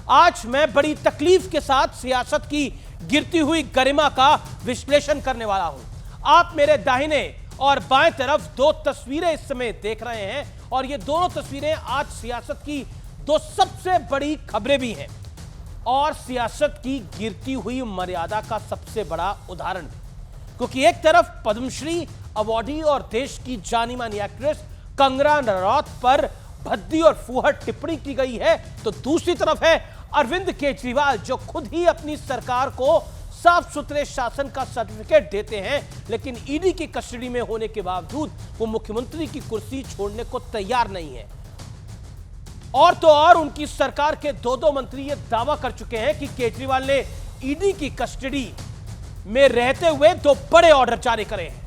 आज मैं बड़ी तकलीफ के साथ सियासत की गिरती हुई गरिमा का विश्लेषण करने वाला हूं। आप मेरे दाहिने और बाएं तरफ दो तस्वीरें इस समय देख रहे हैं और ये दोनों तस्वीरें आज सियासत की दो सबसे बड़ी खबरें भी हैं और सियासत की गिरती हुई मर्यादा का सबसे बड़ा उदाहरण भी। क्योंकि एक तरफ पद्मश्री अवॉर्डी और देश की जानी मानी एक्ट्रेस कंगना रनौत पर भद्दी और फूहड़ टिप्पणी की गई है, तो दूसरी तरफ है अरविंद केजरीवाल जो खुद ही अपनी सरकार को साफ सुथरे शासन का सर्टिफिकेट देते हैं, लेकिन ईडी की कस्टडी में होने के बावजूद वो मुख्यमंत्री की कुर्सी छोड़ने को तैयार नहीं है। और तो और उनकी सरकार के दो मंत्री ये दावा कर चुके हैं कि केजरीवाल ने ईडी की कस्टडी में रहते हुए दो बड़े ऑर्डर जारी करे हैं,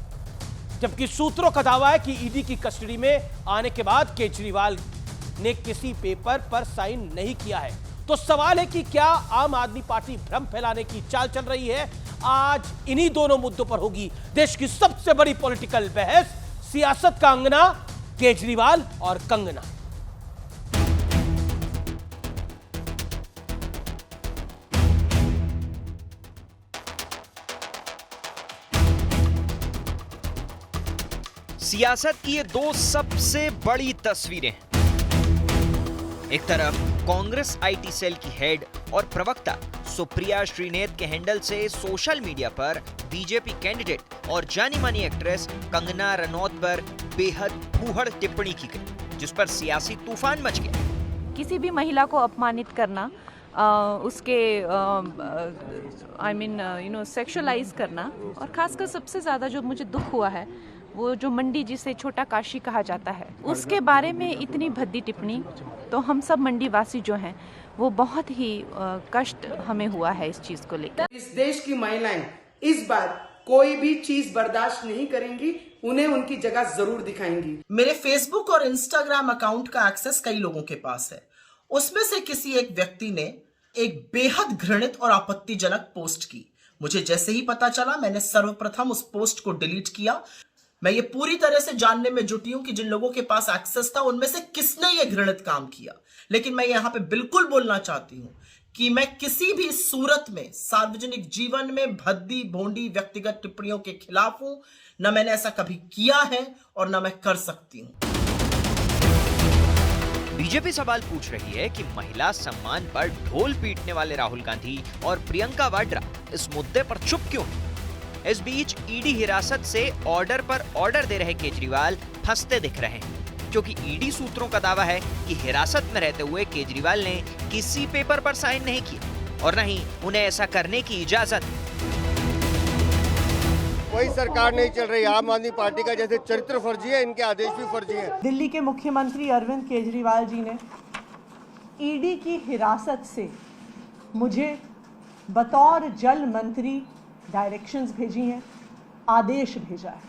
जबकि सूत्रों का दावा है कि ईडी की कस्टडी में आने के बाद केजरीवाल ने किसी पेपर पर साइन नहीं किया है। तो सवाल है कि क्या आम आदमी पार्टी भ्रम फैलाने की चाल चल रही है? आज इन्हीं दोनों मुद्दों पर होगी देश की सबसे बड़ी पॉलिटिकल बहस, सियासत का अंगना, केजरीवाल और कंगना। सियासत की ये दो सबसे बड़ी तस्वीरें। एक तरफ कांग्रेस आईटी सेल की हेड और प्रवक्ता सुप्रिया श्रीनेत के हैंडल से सोशल मीडिया पर बीजेपी कैंडिडेट और जानी मानी एक्ट्रेस कंगना रनौत पर बेहद फूहड़ टिप्पणी की गई, जिस पर सियासी तूफान मच गया। किसी भी महिला को अपमानित करना, उसके सेक्सुअलाइज करना, और खासकर सबसे ज्यादा जो मुझे दुख हुआ है वो जो मंडी जिसे छोटा काशी कहा जाता है, उसके बारे में इतनी भद्दी टिप्पणी, तो हम सब मंडी वासी जो हैं वो बहुत ही कष्ट हमें हुआ है इस चीज को लेकर। इस देश की महिलाएं इस बार कोई भी चीज बर्दाश्त नहीं करेंगी, उन्हें उनकी जगह जरूर दिखाएंगी। मेरे फेसबुक और इंस्टाग्राम अकाउंट का एक्सेस कई लोगों के पास है। उसमें से किसी एक व्यक्ति ने एक बेहद घृणित और आपत्तिजनक पोस्ट की। मुझे जैसे ही पता चला, मैंने सर्वप्रथम उस पोस्ट को डिलीट किया। मैं ये पूरी तरह से जानने में जुटी हूं कि जिन लोगों के पास एक्सेस था उनमें से किसने ये घृणित काम किया। लेकिन मैं यहां पे बिल्कुल बोलना चाहती हूं कि मैं किसी भी सूरत में सार्वजनिक जीवन में भद्दी भोंडी व्यक्तिगत टिप्पणियों के खिलाफ हूं। न मैंने ऐसा कभी किया है और न मैं कर सकती हूं। बीजेपी सवाल पूछ रही है कि महिला सम्मान पर ढोल पीटने वाले राहुल गांधी और प्रियंका वाड्रा इस मुद्दे पर चुप क्यों? इस बीच ईडी हिरासत से ऑर्डर पर ऑर्डर दे रहे केजरीवाल फंसते दिख रहे हैं, क्योंकि ईडी सूत्रों का दावा है कि हिरासत में रहते हुए केजरीवाल ने किसी पेपर पर साइन नहीं किया और न ही उन्हें ऐसा करने की इजाजत। कोई सरकार नहीं चल रही। आम आदमी पार्टी का जैसे चरित्र फर्जी है, इनके आदेश भी फर्जी हैं। दिल्ली के मुख्यमंत्री अरविंद केजरीवाल जी ने ईडी की हिरासत से मुझे बतौर जल मंत्री डायरेक्शंस भेजी हैं, आदेश भेजा है।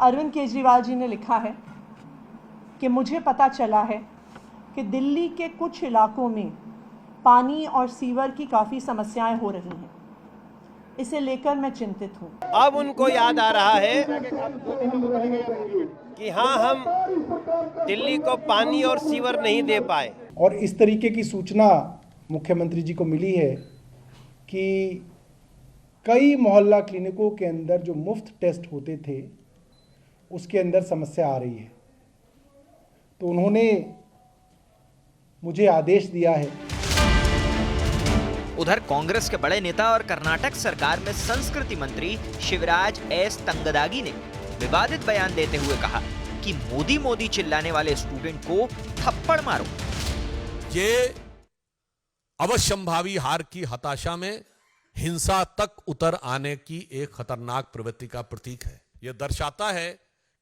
अरविंद केजरीवाल जी ने लिखा है कि मुझे पता चला है कि दिल्ली के कुछ इलाकों में पानी और सीवर की काफ़ी समस्याएं हो रही हैं। इसे लेकर मैं चिंतित हूँ। अब उनको याद आ रहा है कि हाँ, हम दिल्ली को पानी और सीवर नहीं दे पाए। और इस तरीके की सूचना मुख्यमंत्री जी को मिली है कि कई मोहल्ला क्लिनिकों के अंदर जो मुफ्त टेस्ट होते थे उसके अंदर समस्या आ रही है, तो उन्होंने मुझे आदेश दिया है। उधर कांग्रेस के बड़े नेता और कर्नाटक सरकार में संस्कृति मंत्री शिवराज एस तंगदागी ने विवादित बयान देते हुए कहा कि मोदी मोदी चिल्लाने वाले स्टूडेंट को थप्पड़ मारो। ये अवश्यंभावी हार की हताशा में हिंसा तक उतर आने की एक खतरनाक प्रवृत्ति का प्रतीक है। यह दर्शाता है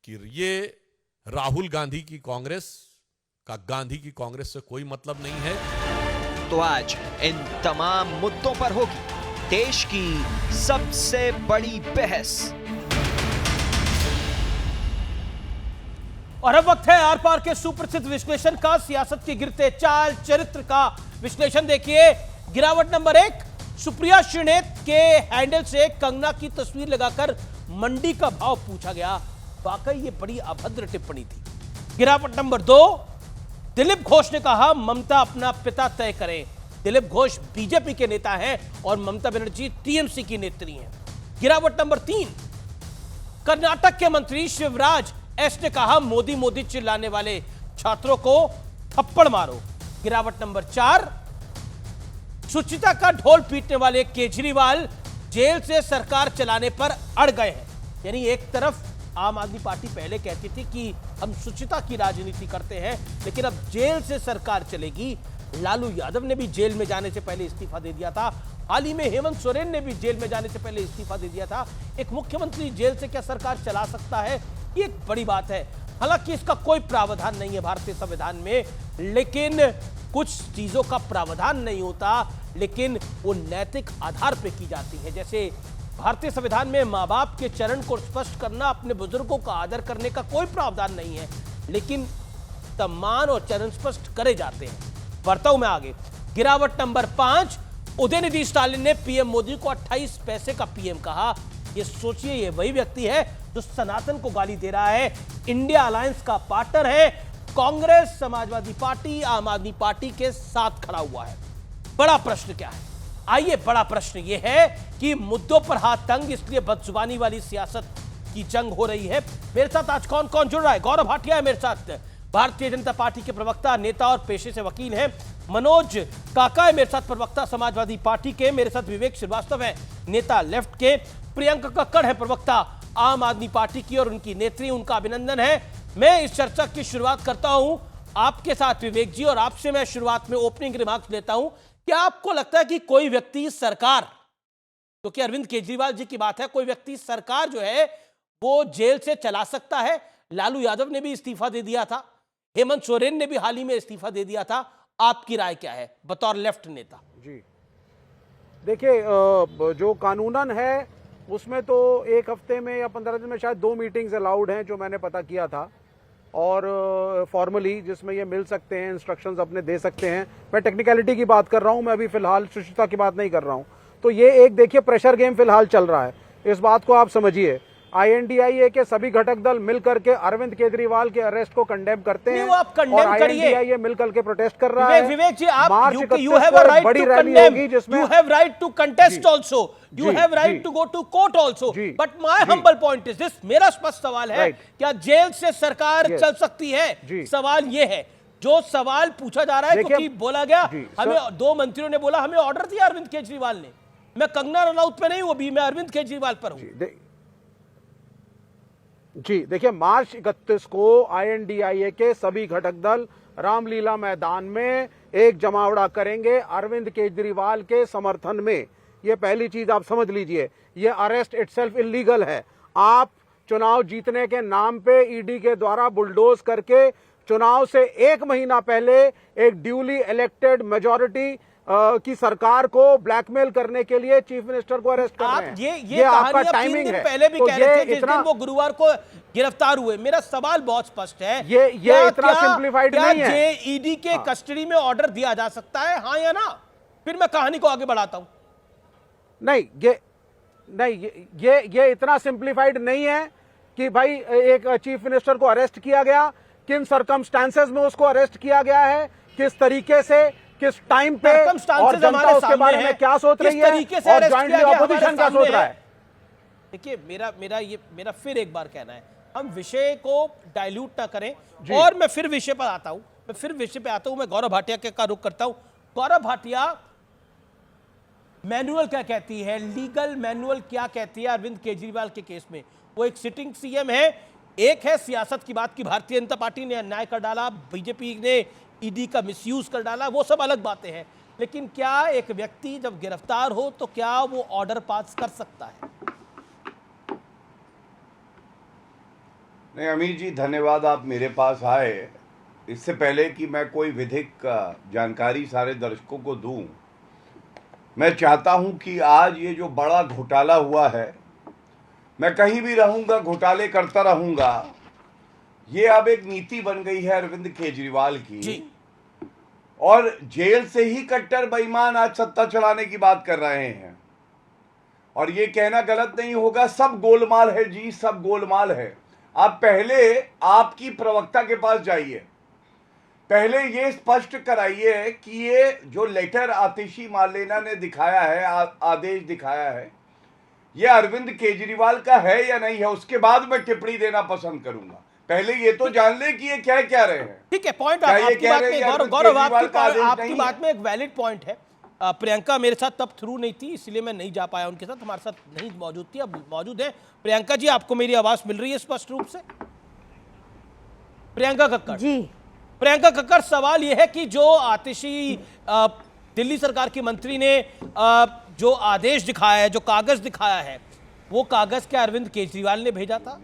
कि ये राहुल गांधी की कांग्रेस का गांधी की कांग्रेस से कोई मतलब नहीं है। तो आज इन तमाम मुद्दों पर होगी देश की सबसे बड़ी बहस। और अब वक्त है आर पार के सुप्रसिद्ध विश्लेषण का, सियासत के गिरते चाल चरित्र का विश्लेषण। देखिए, गिरावट नंबर 1, सुप्रिया श्रीनेत के हैंडल से कंगना की तस्वीर लगाकर मंडी का भाव पूछा गया। वाकई ये बड़ी अभद्र टिप्पणी थी। गिरावट नंबर 2, दिलीप घोष ने कहा ममता अपना पिता तय करें। दिलीप घोष बीजेपी के नेता हैं और ममता बनर्जी टीएमसी की नेत्री हैं। गिरावट नंबर 3, कर्नाटक के मंत्री शिवराज एस ने कहा मोदी मोदी चिल्लाने वाले छात्रों को थप्पड़ मारो। गिरावट नंबर 4, सुचिता का ढोल पीटने वाले केजरीवाल जेल से सरकार चलाने पर अड़ गए हैं। यानी एक तरफ आम आदमी पार्टी पहले कहती थी कि हम सुचिता की राजनीति करते हैं, लेकिन अब जेल से सरकार चलेगी। लालू यादव ने भी जेल में जाने से पहले इस्तीफा दे दिया था। हाल ही में हेमंत सोरेन ने भी जेल में जाने से पहले इस्तीफा दे दिया था। एक मुख्यमंत्री जेल से क्या सरकार चला सकता है? ये एक बड़ी बात है। हालांकि इसका कोई प्रावधान नहीं है भारतीय संविधान में, लेकिन कुछ चीजों का प्रावधान नहीं होता, लेकिन वो नैतिक आधार पर की जाती है। जैसे भारतीय संविधान में मां बाप के चरण को स्पष्ट करना, अपने बुजुर्गों का आदर करने का कोई प्रावधान नहीं है, लेकिन सम्मान और चरण स्पष्ट करे जाते हैं। बढ़ता हूं मैं आगे। गिरावट नंबर 5, उदयनिधि स्टालिन ने पीएम मोदी को 28 पैसे का पीएम कहा। ये सोचिए, ये वही व्यक्ति है जो सनातन को गाली दे रहा है, इंडिया अलायंस का पार्टनर है, कांग्रेस, समाजवादी पार्टी, आम आदमी पार्टी के साथ खड़ा हुआ है। बड़ा प्रश्न क्या है? आइए, बड़ा प्रश्न यह है कि मुद्दों पर हाथ तंग, इसलिए बदजुबानी वाली सियासत की जंग हो रही है। मेरे साथ आज कौन कौन जुड़ रहा है? गौरव भाटिया है मेरे साथ, भारतीय जनता पार्टी के प्रवक्ता, नेता और पेशे से वकील हैं। मनोज काका है मेरे साथ, प्रवक्ता समाजवादी पार्टी के। मेरे साथ विवेक श्रीवास्तव है, नेता लेफ्ट के। प्रियंका कक्कड़ है, प्रवक्ता आम आदमी पार्टी की और उनकी नेत्री, उनका अभिनंदन है। मैं इस चर्चा की शुरुआत करता हूं आपके साथ विवेक जी, और आपसे मैं शुरुआत में ओपनिंग रिमार्क्स लेता हूं। क्या आपको लगता है कि कोई व्यक्ति सरकार, क्योंकि अरविंद केजरीवाल जी की बात है, कोई व्यक्ति सरकार जो है वो जेल से चला सकता है? लालू यादव ने भी इस्तीफा दे दिया था, हेमंत सोरेन ने भी हाल ही में इस्तीफा दे दिया था। आपकी राय क्या है बतौर लेफ्ट नेता? जी देखिए, जो कानूनन है उसमें तो एक हफ्ते में या 15 दिन में शायद 2 मीटिंग्स अलाउड हैं, जो मैंने पता किया था, और फॉर्मली जिसमें ये मिल सकते हैं, इंस्ट्रक्शंस अपने दे सकते हैं। मैं टेक्निकलिटी की बात कर रहा हूं, मैं अभी फिलहाल सुचिता की बात नहीं कर रहा हूं। तो ये एक देखिए प्रेशर गेम फिलहाल चल रहा है, इस बात को आप समझिए। INDIA के सभी घटक दल मिलकर के अरविंद केजरीवाल के अरेस्ट को कंडेम करते हैं, आप कंडेम करिए। INDIA मिलकर के प्रोटेस्ट कर रहा है। विवेक जी, आप you have a right to condemn, you have right to contest also, you have right to go to court also, but my humble point is this, मेरा स्पष्ट सवाल है, क्या जेल से सरकार चल सकती है? सवाल ये है, जो सवाल पूछा जा रहा है, क्योंकि बोला गया, हमें 2 मंत्रियों ने बोला हमें ऑर्डर दिया अरविंद केजरीवाल ने। मैं कंगना रनौत पे नहीं हूं अभी, मैं अरविंद केजरीवाल पर हूं। जी देखिए, मार्च 31 को INDIA के सभी घटक दल रामलीला मैदान में एक जमावड़ा करेंगे अरविंद केजरीवाल के समर्थन में। ये पहली चीज आप समझ लीजिए, ये अरेस्ट इटसेल्फ इलीगल है। आप चुनाव जीतने के नाम पे ईडी के द्वारा बुलडोज करके चुनाव से 1 महीना पहले एक ड्यूली इलेक्टेड मेजॉरिटी की सरकार को ब्लैकमेल करने के लिए चीफ मिनिस्टर को अरेस्ट कर रहे हैं। ये आपका टाइमिंग है। पहले भी कह रहे थे, जिस दिन वो गुरुवार को गिरफ्तार हुए। मेरा सवाल बहुत स्पष्ट है, ये इतना सिंप्लीफाइड नहीं है। ईडी के कस्टडी में ऑर्डर दिया जा सकता है, हाँ या ना? फिर मैं कहानी को आगे बढ़ाता हूं। ये इतना सिंप्लीफाइड नहीं है कि भाई एक चीफ मिनिस्टर को अरेस्ट किया गया, किन सर्कमस्टांसेस में उसको अरेस्ट किया गया है, किस तरीके से, किस टाइम पे, और जनता उसके बारे में क्या सोच रही है, और जॉइंटली ऑपोजिशन क्या सोच रहा है। देखिए, मेरा फिर एक बार कहना है, हम विषय को डाइल्यूट ना करें, और मैं फिर विषय पर आता हूं। मैं गौरव भाटिया का रुख करता हूं। गौरव भाटिया, मैनुअल क्या कहती है, लीगल मैनुअल क्या कहती है अरविंद केजरीवाल के केस में? वो एक सिटिंग सीएम है, एक है सियासत की बात की भारतीय जनता पार्टी ने अन्याय कर डाला, बीजेपी ने ईडी का मिसयूज कर डाला, वो सब अलग बातें हैं, लेकिन क्या एक व्यक्ति जब गिरफ्तार हो तो क्या वो ऑर्डर पास कर सकता है? नहीं अमीर जी, धन्यवाद आप मेरे पास आए। इससे पहले कि मैं कोई विधिक जानकारी सारे दर्शकों को दूं, मैं चाहता हूं कि आज ये जो बड़ा घोटाला हुआ है, मैं कहीं भी रहूंगा घोटाले करता रहूंगा, ये अब एक नीति बन गई है अरविंद केजरीवाल की, और जेल से ही कट्टर बेईमान आज सत्ता चलाने की बात कर रहे हैं। और ये कहना गलत नहीं होगा, सब गोलमाल है जी, सब गोलमाल है। आप पहले आपकी प्रवक्ता के पास जाइए, पहले ये स्पष्ट कराइए कि ये जो लेटर आतिशी मार्लेना ने दिखाया है, आदेश दिखाया है, ये अरविंद केजरीवाल का है या नहीं है, उसके बाद मैं टिप्पणी देना पसंद करूंगा। पहले ये तो जान ले कि ये क्या कह रहे हैं। ठीक है, पॉइंट आपकी बात में, गौरव आपकी बात में एक वैलिड पॉइंट है। प्रियंका मेरे साथ तब थ्रू नहीं थी, इसलिए मैं नहीं जा पाया उनके साथ, हमारे साथ नहीं मौजूद थी, अब मौजूद है। प्रियंका जी, आपको मेरी आवाज मिल रही है स्पष्ट रूप से? प्रियंका कक्कड़ जी। प्रियंका कक्कड़, सवाल यह है कि जो आतिशी दिल्ली सरकार की मंत्री ने जो आदेश दिखाया है, जो कागज दिखाया है, वो कागज क्या अरविंद केजरीवाल ने भेजा था?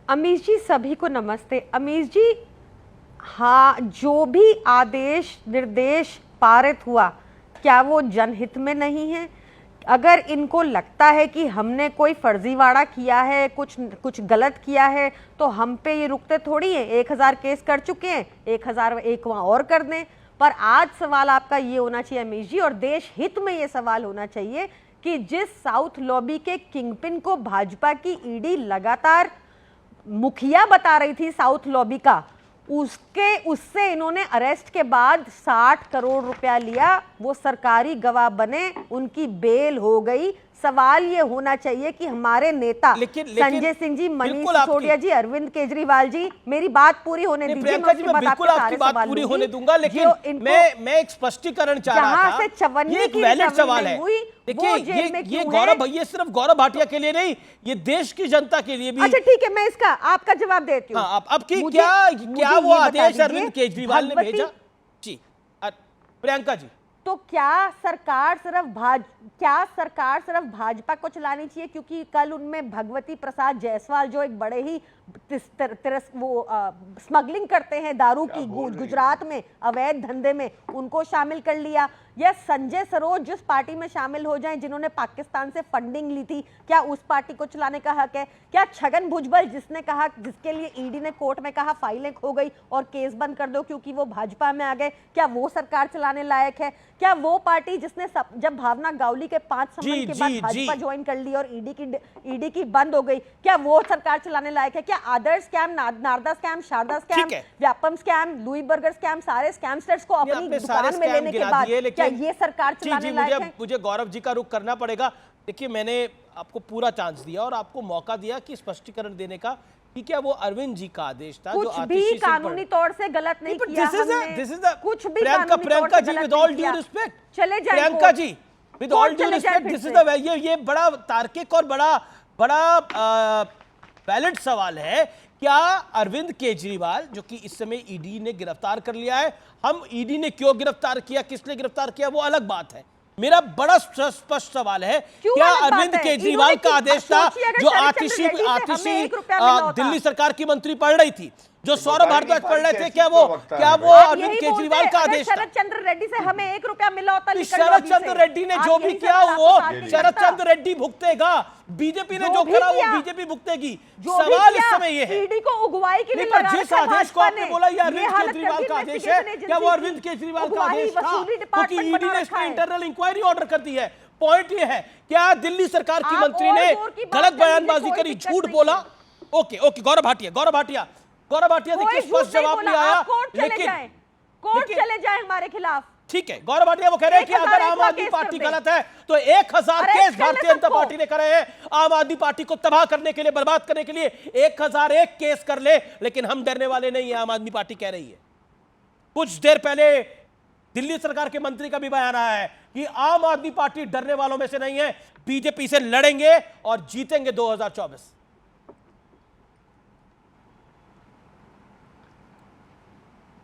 अमीश जी, सभी को नमस्ते। अमीश जी, हाँ, जो भी आदेश निर्देश पारित हुआ, क्या वो जनहित में नहीं है? अगर इनको लगता है कि हमने कोई फर्जीवाड़ा किया है, कुछ गलत किया है, तो हम पे ये रुकते थोड़ी हैं। 1000 केस कर चुके हैं, 1001 वहाँ और कर दें। पर आज सवाल आपका ये होना चाहिए अमीश जी, और देश हित में ये सवाल होना चाहिए कि जिस साउथ लॉबी के किंगपिन को भाजपा की ईडी लगातार मुखिया बता रही थी साउथ लॉबी का, उससे इन्होंने अरेस्ट के बाद 60 करोड़ रुपया लिया, वो सरकारी गवाह बने, उनकी बेल हो गई। सवाल ये होना चाहिए कि हमारे नेता संजय सिंह जी, मनीष सिसोदिया जी, अरविंद केजरीवाल जी, मेरी बात पूरी होने दीजिए। प्रियंका जी, मैं बिल्कुल आपकी बात पूरी होने दूंगा, लेकिन मैं एक स्पष्टीकरण चाह रहा था। ये एक वैलिड सवाल है। देखिए, ये गौरव, ये सिर्फ गौरव भाटिया के लिए नहीं, ये देश की जनता के लिए भी। अच्छा ठीक है, मैं इसका आपका जवाब देती हूँ। अब की क्या वो आदेश अरविंद केजरीवाल ने भेजा? जी प्रियंका जी, तो क्या सरकार सिर्फ भाजपा को चलानी चाहिए? क्योंकि कल उनमें भगवती प्रसाद जायसवाल, जो एक बड़े ही स्मगलिंग करते हैं दारू की गुजरात में, अवैध धंधे में, उनको शामिल कर लिया। या संजय सरोज जिस पार्टी में शामिल हो जाएं, जिन्होंने पाकिस्तान से फंडिंग ली थी, क्या उस पार्टी को चलाने का हक है? क्या छगन भुजबल, जिसने कहा, जिसके लिए ईडी ने कोर्ट में कहा फाइलें खो गई और केस बंद कर दो क्योंकि वो भाजपा में आ गए, क्या वो सरकार चलाने लायक है? क्या वो पार्टी जिसने जब भावना गावली के 5 समन के बाद भाजपा ज्वाइन कर ली और ईडी की बंद हो गई, क्या वो सरकार चलाने लायक है? क्या Adarsh scam, Narada scam, Saradha scam, Vyapam scam, Louis Berger scam, सारे स्कैमस्टर्स को अपनी दुकान में लेने के बाद क्या ये सरकार चलाने लायक है? मुझे गौरव जी का रुख करना पड़ेगा। देखिए, मैंने आपको पूरा चांस दिया और आपको मौका दिया कि स्पष्टीकरण देने का कि क्या वो अरविंद जी का आदेश था जो भी कानूनी तौर से गलत नहीं किया हमने, कुछ भी Priyanka ji, with all due respect, चले जाए Priyanka ji, with all due respect, this is the ये बड़ा तार्किक और बड़ा वैलिड सवाल है। क्या अरविंद केजरीवाल, जो कि इस समय ईडी ने गिरफ्तार कर लिया है, हम ईडी ने क्यों गिरफ्तार किया, किस लिए गिरफ्तार किया, वो अलग बात है। मेरा बड़ा स्पष्ट सवाल है, क्या अरविंद केजरीवाल का आदेश था जो आतिशी दिल्ली सरकार की मंत्री पढ़ रही थी, जो सौरभ भारद्वाज पढ़ रहे थे, क्या वो अरविंद केजरीवाल का आदेश था? शरद चंद्र रेड्डी से हमें 1 रुपया मिला होता। शरद चंद्र रेड्डी ने जो भी किया वो शरद चंद्र रेड्डी भुगतेगा, बीजेपी ने जो करा वो बीजेपी भुगतेगी। सवाल इस समय ये है, ईडी को उगवाई के लिए जिस आदेश को आपने बोला ये अरविंद केजरीवाल का आदेश है, क्या वो अरविंद केजरीवाल का आदेश था? क्योंकि ईडी ने इसमें इंटरनल इंक्वायरी ऑर्डर कर दी है। पॉइंट ये है, क्या दिल्ली सरकार की मंत्री ने गलत बयानबाजी करी, झूठ बोला? ओके, गौरव भाटिया देखिए स्पष्ट जवाब नहीं आया, लेकिन कोर्ट चले जाए हमारे खिलाफ। ठीक है, गौरव भाटिया वो कह रहे हैं कि अगर आम आदमी पार्टी गलत है तो 1000 केस भारतीय जनता पार्टी ने करे हैं आम आदमी पार्टी को तबाह करने के लिए, बर्बाद करने के लिए। 1001 केस कर ले, लेकिन हम डरने वाले नहीं है, आम आदमी पार्टी कह रही है। कुछ देर पहले दिल्ली सरकार के मंत्री का भी बयान आया है कि आम आदमी पार्टी डरने वालों में से नहीं है, बीजेपी से लड़ेंगे और जीतेंगे 2024।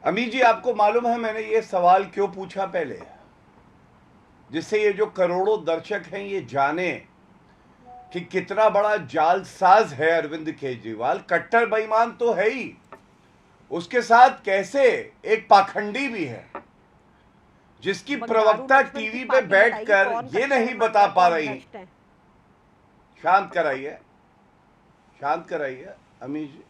अमीर जी, आपको मालूम है मैंने ये सवाल क्यों पूछा पहले? जिससे ये जो करोड़ों दर्शक हैं ये जाने कि कितना बड़ा जालसाज है अरविंद केजरीवाल। कट्टर बेईमान तो है ही, उसके साथ कैसे एक पाखंडी भी है, जिसकी प्रवक्ता टीवी पे बैठकर ये नहीं बता पा रही। शांत कराइए अमीर जी,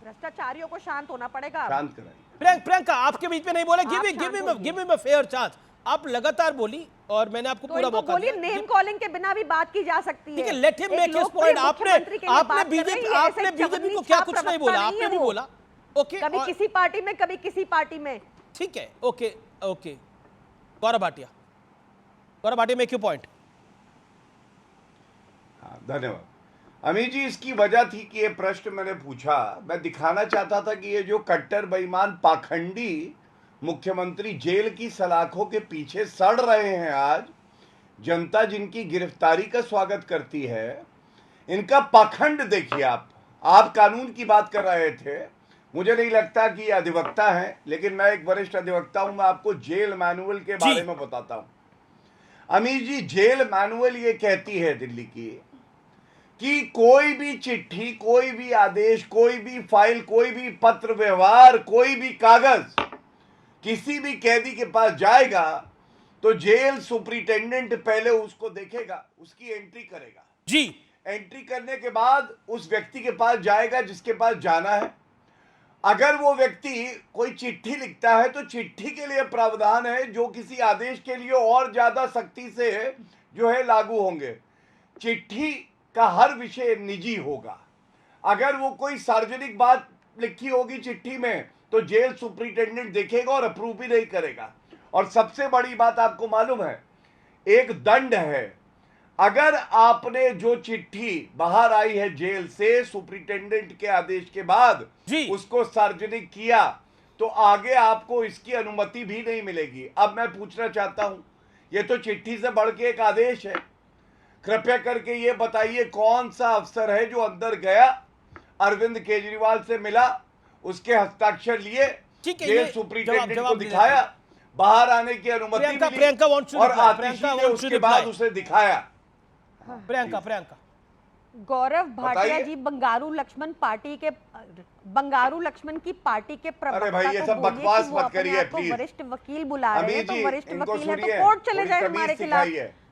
भ्रष्टाचारियों को शांत होना पड़ेगा। शांत कराइए। प्रियंका, आपके बीच में नहीं बोले, give him a fair chance. आप लगातार बोली और मैंने आपको पूरा मौका बोलिए, दिया। नेम कॉलिंग के बिना भी बात की जा सकती है। ठीक है, let him make his point. आपने बीजेपी को क्या कुछ नहीं बोला, आपने भी बोला। ओके, कभी किसी पार्टी में, कभी किसी पार्टी में। ठीक है, okay okay. Gaurav Bhatia make your point. धन्यवाद अमित जी। इसकी वजह थी कि ये प्रश्न मैंने पूछा, मैं दिखाना चाहता था कि ये जो कट्टर बेईमान पाखंडी मुख्यमंत्री जेल की सलाखों के पीछे सड़ रहे हैं, आज जनता जिनकी गिरफ्तारी का स्वागत करती है, इनका पाखंड देखिए। आप कानून की बात कर रहे थे, मुझे नहीं लगता कि ये अधिवक्ता हैं, लेकिन मैं एक वरिष्ठ अधिवक्ता हूं, मैं आपको जेल मैनुअल के बारे में बताता हूं। अमीर जी, जेल मैनुअल ये कहती है दिल्ली की कि कोई भी चिट्ठी, कोई भी आदेश, कोई भी फाइल, कोई भी पत्र व्यवहार, कोई भी कागज किसी भी कैदी के पास जाएगा तो जेल सुपरिटेंडेंट पहले उसको देखेगा, उसकी एंट्री करेगा जी। एंट्री करने के बाद उस व्यक्ति के पास जाएगा जिसके पास जाना है। अगर वो व्यक्ति कोई चिट्ठी लिखता है तो चिट्ठी के लिए प्रावधान है जो किसी आदेश के लिए और ज्यादा सख्ती से जो है लागू होंगे। चिट्ठी का हर विषय निजी होगा। अगर वो कोई सार्वजनिक बात लिखी होगी चिट्ठी में तो जेल सुपरिटेंडेंट देखेगा और अप्रूव भी नहीं करेगा। और सबसे बड़ी बात आपको मालूम है, एक दंड है। अगर आपने जो चिट्ठी बाहर आई है जेल से सुपरिटेंडेंट के आदेश के बाद उसको सार्वजनिक किया तो आगे आपको इसकी अनुमति भी नहीं मिलेगी। अब मैं पूछना चाहता हूं, ये तो चिट्ठी से बढ़ के एक आदेश है। कृपया करके ये बताइए कौन सा अफसर है जो अंदर गया, अरविंद केजरीवाल से मिला, उसके हस्ताक्षर लिए, जेल सुपरिटेंडेंट को दिखाया, बाहर आने की अनुमति मिली और आतिशी ने उसके बाद उसे दिखाया। प्रियंका गौरव भाटिया जी बंगारू लक्ष्मण की पार्टी के प्रवक्ता, अरे भाई ये सब बकवास मत करिए प्लीज। वरिष्ठ वकील बुला रहे हैं तो वरिष्ठ वकील है तो कोर्ट चले जाए हमारे खिलाफ।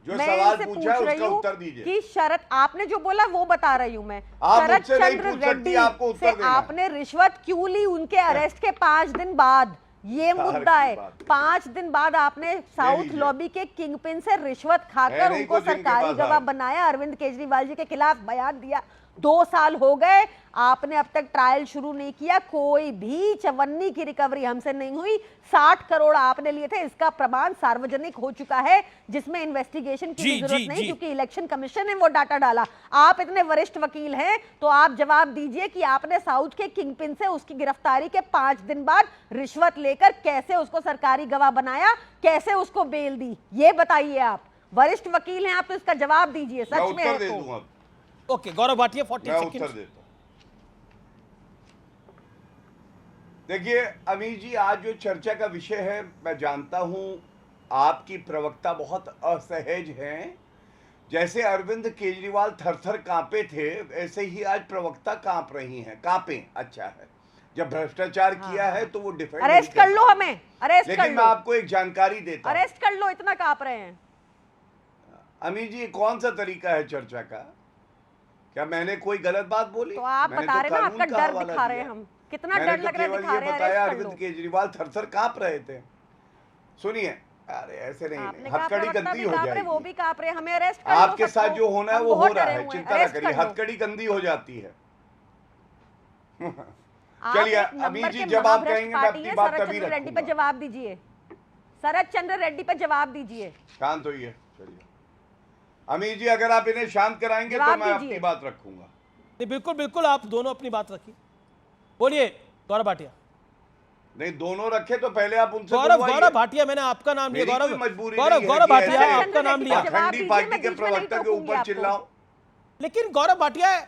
जो सवाल पूछा है उसका उत्तर दीजिए। कि शरद, आपने जो बोला वो बता रही हूँ मैं। शरद चंद्र रेड्डी से आपने रिश्वत क्यों ली उनके अरेस्ट के 5 दिन बाद, ये मुद्दा है। 5 दिन बाद आपने साउथ लॉबी के किंगपिन से रिश्वत खाकर उनको सरकारी गवाह बनाया, अरविंद केजरीवाल जी के खिलाफ बयान दिया। 2 साल हो गए, आपने अब तक ट्रायल शुरू नहीं किया, कोई भी चवन्नी की रिकवरी हमसे नहीं हुई। 60 करोड़ आपने लिए थे, इसका प्रमाण सार्वजनिक हो चुका है, जिसमें इन्वेस्टिगेशन की जरूरत नहीं क्योंकि इलेक्शन कमीशन ने वो डाटा डाला। आप इतने वरिष्ठ वकील हैं तो आप जवाब दीजिए कि आपने साउथ के किंगपिन से उसकी गिरफ्तारी के 5 दिन बाद रिश्वत लेकर कैसे उसको सरकारी गवाह बनाया, कैसे उसको बेल दी, ये बताइए। आप वरिष्ठ वकील हैं, आप तो इसका जवाब दीजिए, सच में है तो। ओके, गौरव भाटिया 40 मैं सेकंड। उत्तर देता हूं। देखिए अमीर जी, आज जो चर्चा का विषय है, मैं जानता हूं आपकी प्रवक्ता बहुत असहज हैं। जैसे अरविंद केजरीवाल थर-थर कांपे थे, ऐसे ही आज प्रवक्ता कांप रही हैं। कांपे, अच्छा है। जब भ्रष्टाचार किया है तो वो डिफेंड अरेस्ट कर लो, हमें अरेस्ट कर लो। लेकिन मैं आपको एक जानकारी देता हूं। अरेस्ट कर लो, इतना कांप रहे हैं। अमीर जी, कौन सा तरीका है चर्चा का? क्या मैंने कोई गलत बात बोली? तो आप बता रहे ना, आपका डर दिखा रहे हैं हम। कितना डर लग रहा है दिखा रहे हैं। बताया अरविंद केजरीवाल थर-थर कांप रहे थे। सुनिए, अरे ऐसे नहीं, हथकड़ी गंदी हो जाएगी। वो भी कांप रहे, हमें अरेस्ट कर लो। आपके साथ जो होना है वो हो रहा है, चिंता न करिए, हथकड़ी गंदी हो जाती है। चलिए अमीर जी, जब आप कहेंगे मैं अपनी बात तभी रखूंगा। रेड्डी पे जवाब दीजिए, शरद चंद्र रेड्डी पे जवाब दीजिए। शांत होइए। चलिए अमीर जी, अगर आप इन्हें शांत कराएंगे तो मैं अपनी बात रखूंगा। बिल्कुल बिल्कुल, आप दोनों अपनी बात रखिए। बोलिए गौरव भाटिया। नहीं, दोनों रखे तो पहले आप उनसे गौरव भाटिया, मैंने आपका नाम लिया। गौरव भाटिया आपका नाम लिया। अखंडी पार्टी के प्रवक्ता के ऊपर चिल्लाओ। लेकिन गौरव भाटिया,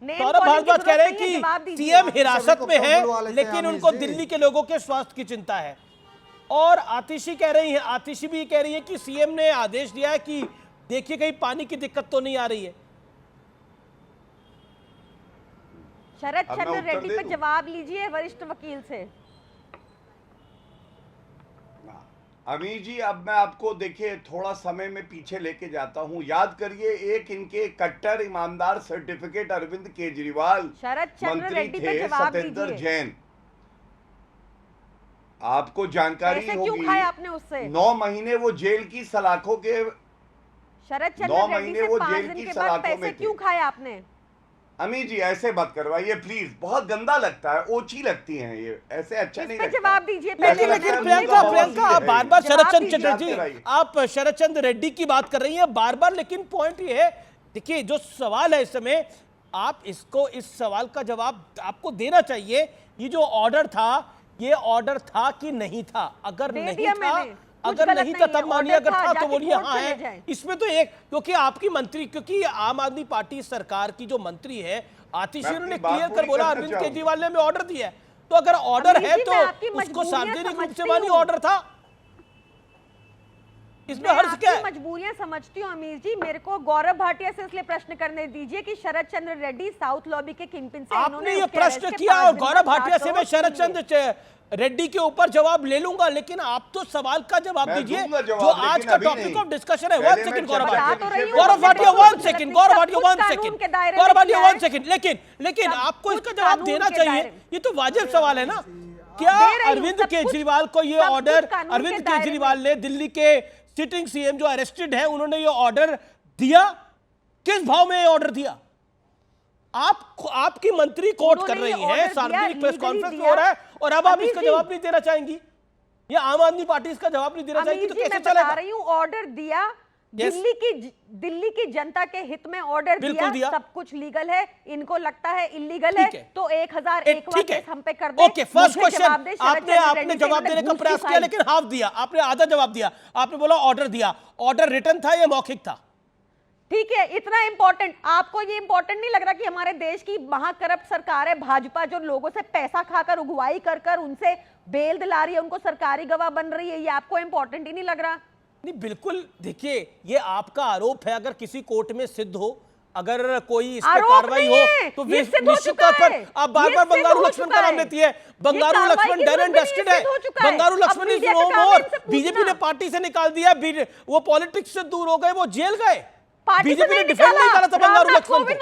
गौरव भारद्वाज कह रहे हैं कि सीएम हिरासत में है लेकिन उनको दिल्ली के लोगों के स्वास्थ्य की चिंता है। और आतिशी कह रही है, आतिशी भी कह रही है कि सीएम ने आदेश दिया है कि देखिए कहीं पानी की दिक्कत तो नहीं आ रही है। शरद चंद्र रेड्डी पे जवाब लीजिए वरिष्ठ वकील से। अमीर जी, अब मैं आपको देखिए थोड़ा समय में पीछे लेके जाता हूं। याद करिए, एक इनके कट्टर ईमानदार सर्टिफिकेट अरविंद केजरीवाल शरद चंद्र मंत्री रेड्डी पे थे, जवाब सत्येंद्र दीजिए। जैन। आपको जानकारी पैसे क्यों होगी, खाए आपने उससे? 9 महीने वो जेल की सलाखों के शरद 9 चंद्र रेड्डी महीने से वो 5 जेल दिन की के बाद सलाखों पैसे में क्यों थे। खाए आपने? अमी जी ऐसे मत करवाइए प्लीज, बहुत गंदा लगता है, ओछी लगती हैं ये, ऐसे अच्छा नहीं लगता। जवाब दीजिए लेकिन प्रियंका आप बार बार शरद चंद्र चटर्जी, आप शरद चंद्र रेड्डी की बात कर रही हैं बार बार, लेकिन पॉइंट ये है, देखिए जो सवाल है इस समय, आप इसको, इस सवाल का जवाब आपको देना चाहिए। ये जो ऑर्डर था, ये ऑर्डर था कि नहीं था? अगर नहीं था, अगर नहीं था तब मानिए, अगर था तो बोलिए हाँ है। इसमें तो एक, क्योंकि आपकी मंत्री, क्योंकि आम आदमी पार्टी सरकार की जो मंत्री है आतिशी ने क्लियर कर बोला अरविंद केजरीवाल ने ऑर्डर दिया है, तो अगर ऑर्डर है तो उसको सार्वजनिक रूप से मानिए ऑर्डर था, इसमें हर्ष क्या है? मजबूरियां समझती हूँ अमीर जी। मेरे को गौरव भाटिया से इसलिए प्रश्न करने दीजिए कि शरद चंद्र रेड्डी साउथ लॉबी के किंगपिन से आपने ये प्रश्न किया, और गौरव भाटिया से मैं शरद चंद्र रेड्डी के ऊपर जवाब ले लूंगा, लेकिन आप तो सवाल का जवाब दीजिए जो आज का टॉपिक ऑफ डिस्कशन है। 1 second Gaurav Bhatia 1 second, Gaurav Bhatia 1 second, Gaurav Bhatia 1 second, लेकिन आपको इसका जवाब देना चाहिए, ये तो वाजिब सवाल है ना। क्या अरविंद केजरीवाल को ये ऑर्डर, अरविंद केजरीवाल ने दिल्ली के सिटिंग सीएम जो अरेस्टेड है, उन्होंने ये ऑर्डर दिया, किस भाव में ये ऑर्डर दिया? आपकी मंत्री कोर्ट कर रही है, सार्वजनिक प्रेस कॉन्फ्रेंस हो रहा है, और अब आप इसका जवाब नहीं देना चाहेंगी, या आम आदमी पार्टी इसका जवाब नहीं देना चाहेगी, तो कैसे चलेगा? बता रही हूं, ऑर्डर दिया, दिल्ली की जनता के हित में ऑर्डर दिया, सब कुछ लीगल है, इनको लगता है इलीगल है, तो 1001 केस हम पे कर दे। ओके, फर्स्ट क्वेश्चन आपने जवाब देने का प्रयास किया, लेकिन हाफ दिया, आपने आधा जवाब दिया, आपने बोला ऑर्डर दिया। ऑर्डर रिटन था या मौखिक था? ठीक है, इतना इंपॉर्टेंट आपको ये इंपॉर्टेंट नहीं लग रहा कि हमारे देश की महाकरप्ट सरकार है भाजपा, जो लोगों से पैसा खाकर, उगवाई कर उनसे बेल दिला रही है, उनको सरकारी गवाह बन रही है, ये आपको इंपॉर्टेंट ही नहीं लग रहा? नहीं, बिल्कुल। देखिए, ये आपका आरोप है, अगर किसी कोर्ट में सिद्ध हो, अगर कोई इस पर कार्रवाई हो, तो निश्चित तौर पर आप बार-बार बंगारू लक्ष्मण का नाम लेती है। Bangaru Laxman done and dusted है, Bangaru Laxman is no more. BJP ने पार्टी से निकाल दिया, वो पॉलिटिक्स से दूर हो गए, वो जेल गए। बीजेपी ने डिफेंड नहीं करा था बंगारू लक्ष्मण को,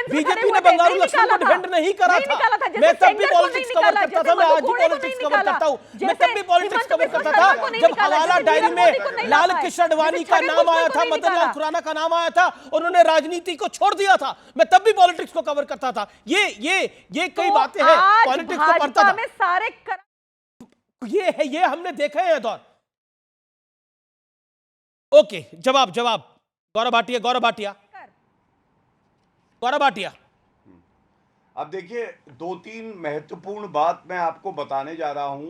बीजेपी ने बंगारू लक्ष्मण को डिफेंड नहीं करा था। मैं तब भी पॉलिटिक्स कवर करता था, मैं आज भी पॉलिटिक्स कवर करता हूं, मैं तब भी पॉलिटिक्स कवर करता था जब हवाला डायरी में लाल कृष्ण अडवाणी का नाम आया था, मदन लाल खुराना का नाम आया था, उन्होंने राजनीति को छोड़ दिया था, मैं तब भी पॉलिटिक्स को कवर करता था। ये कई बातें हैं, पॉलिटिक्स को पढ़ता था, ये हमने देखा है दौर। ओके, जवाब गौरव भाटिया। अब देखिए, 2-3 महत्वपूर्ण बात मैं आपको बताने जा रहा हूं,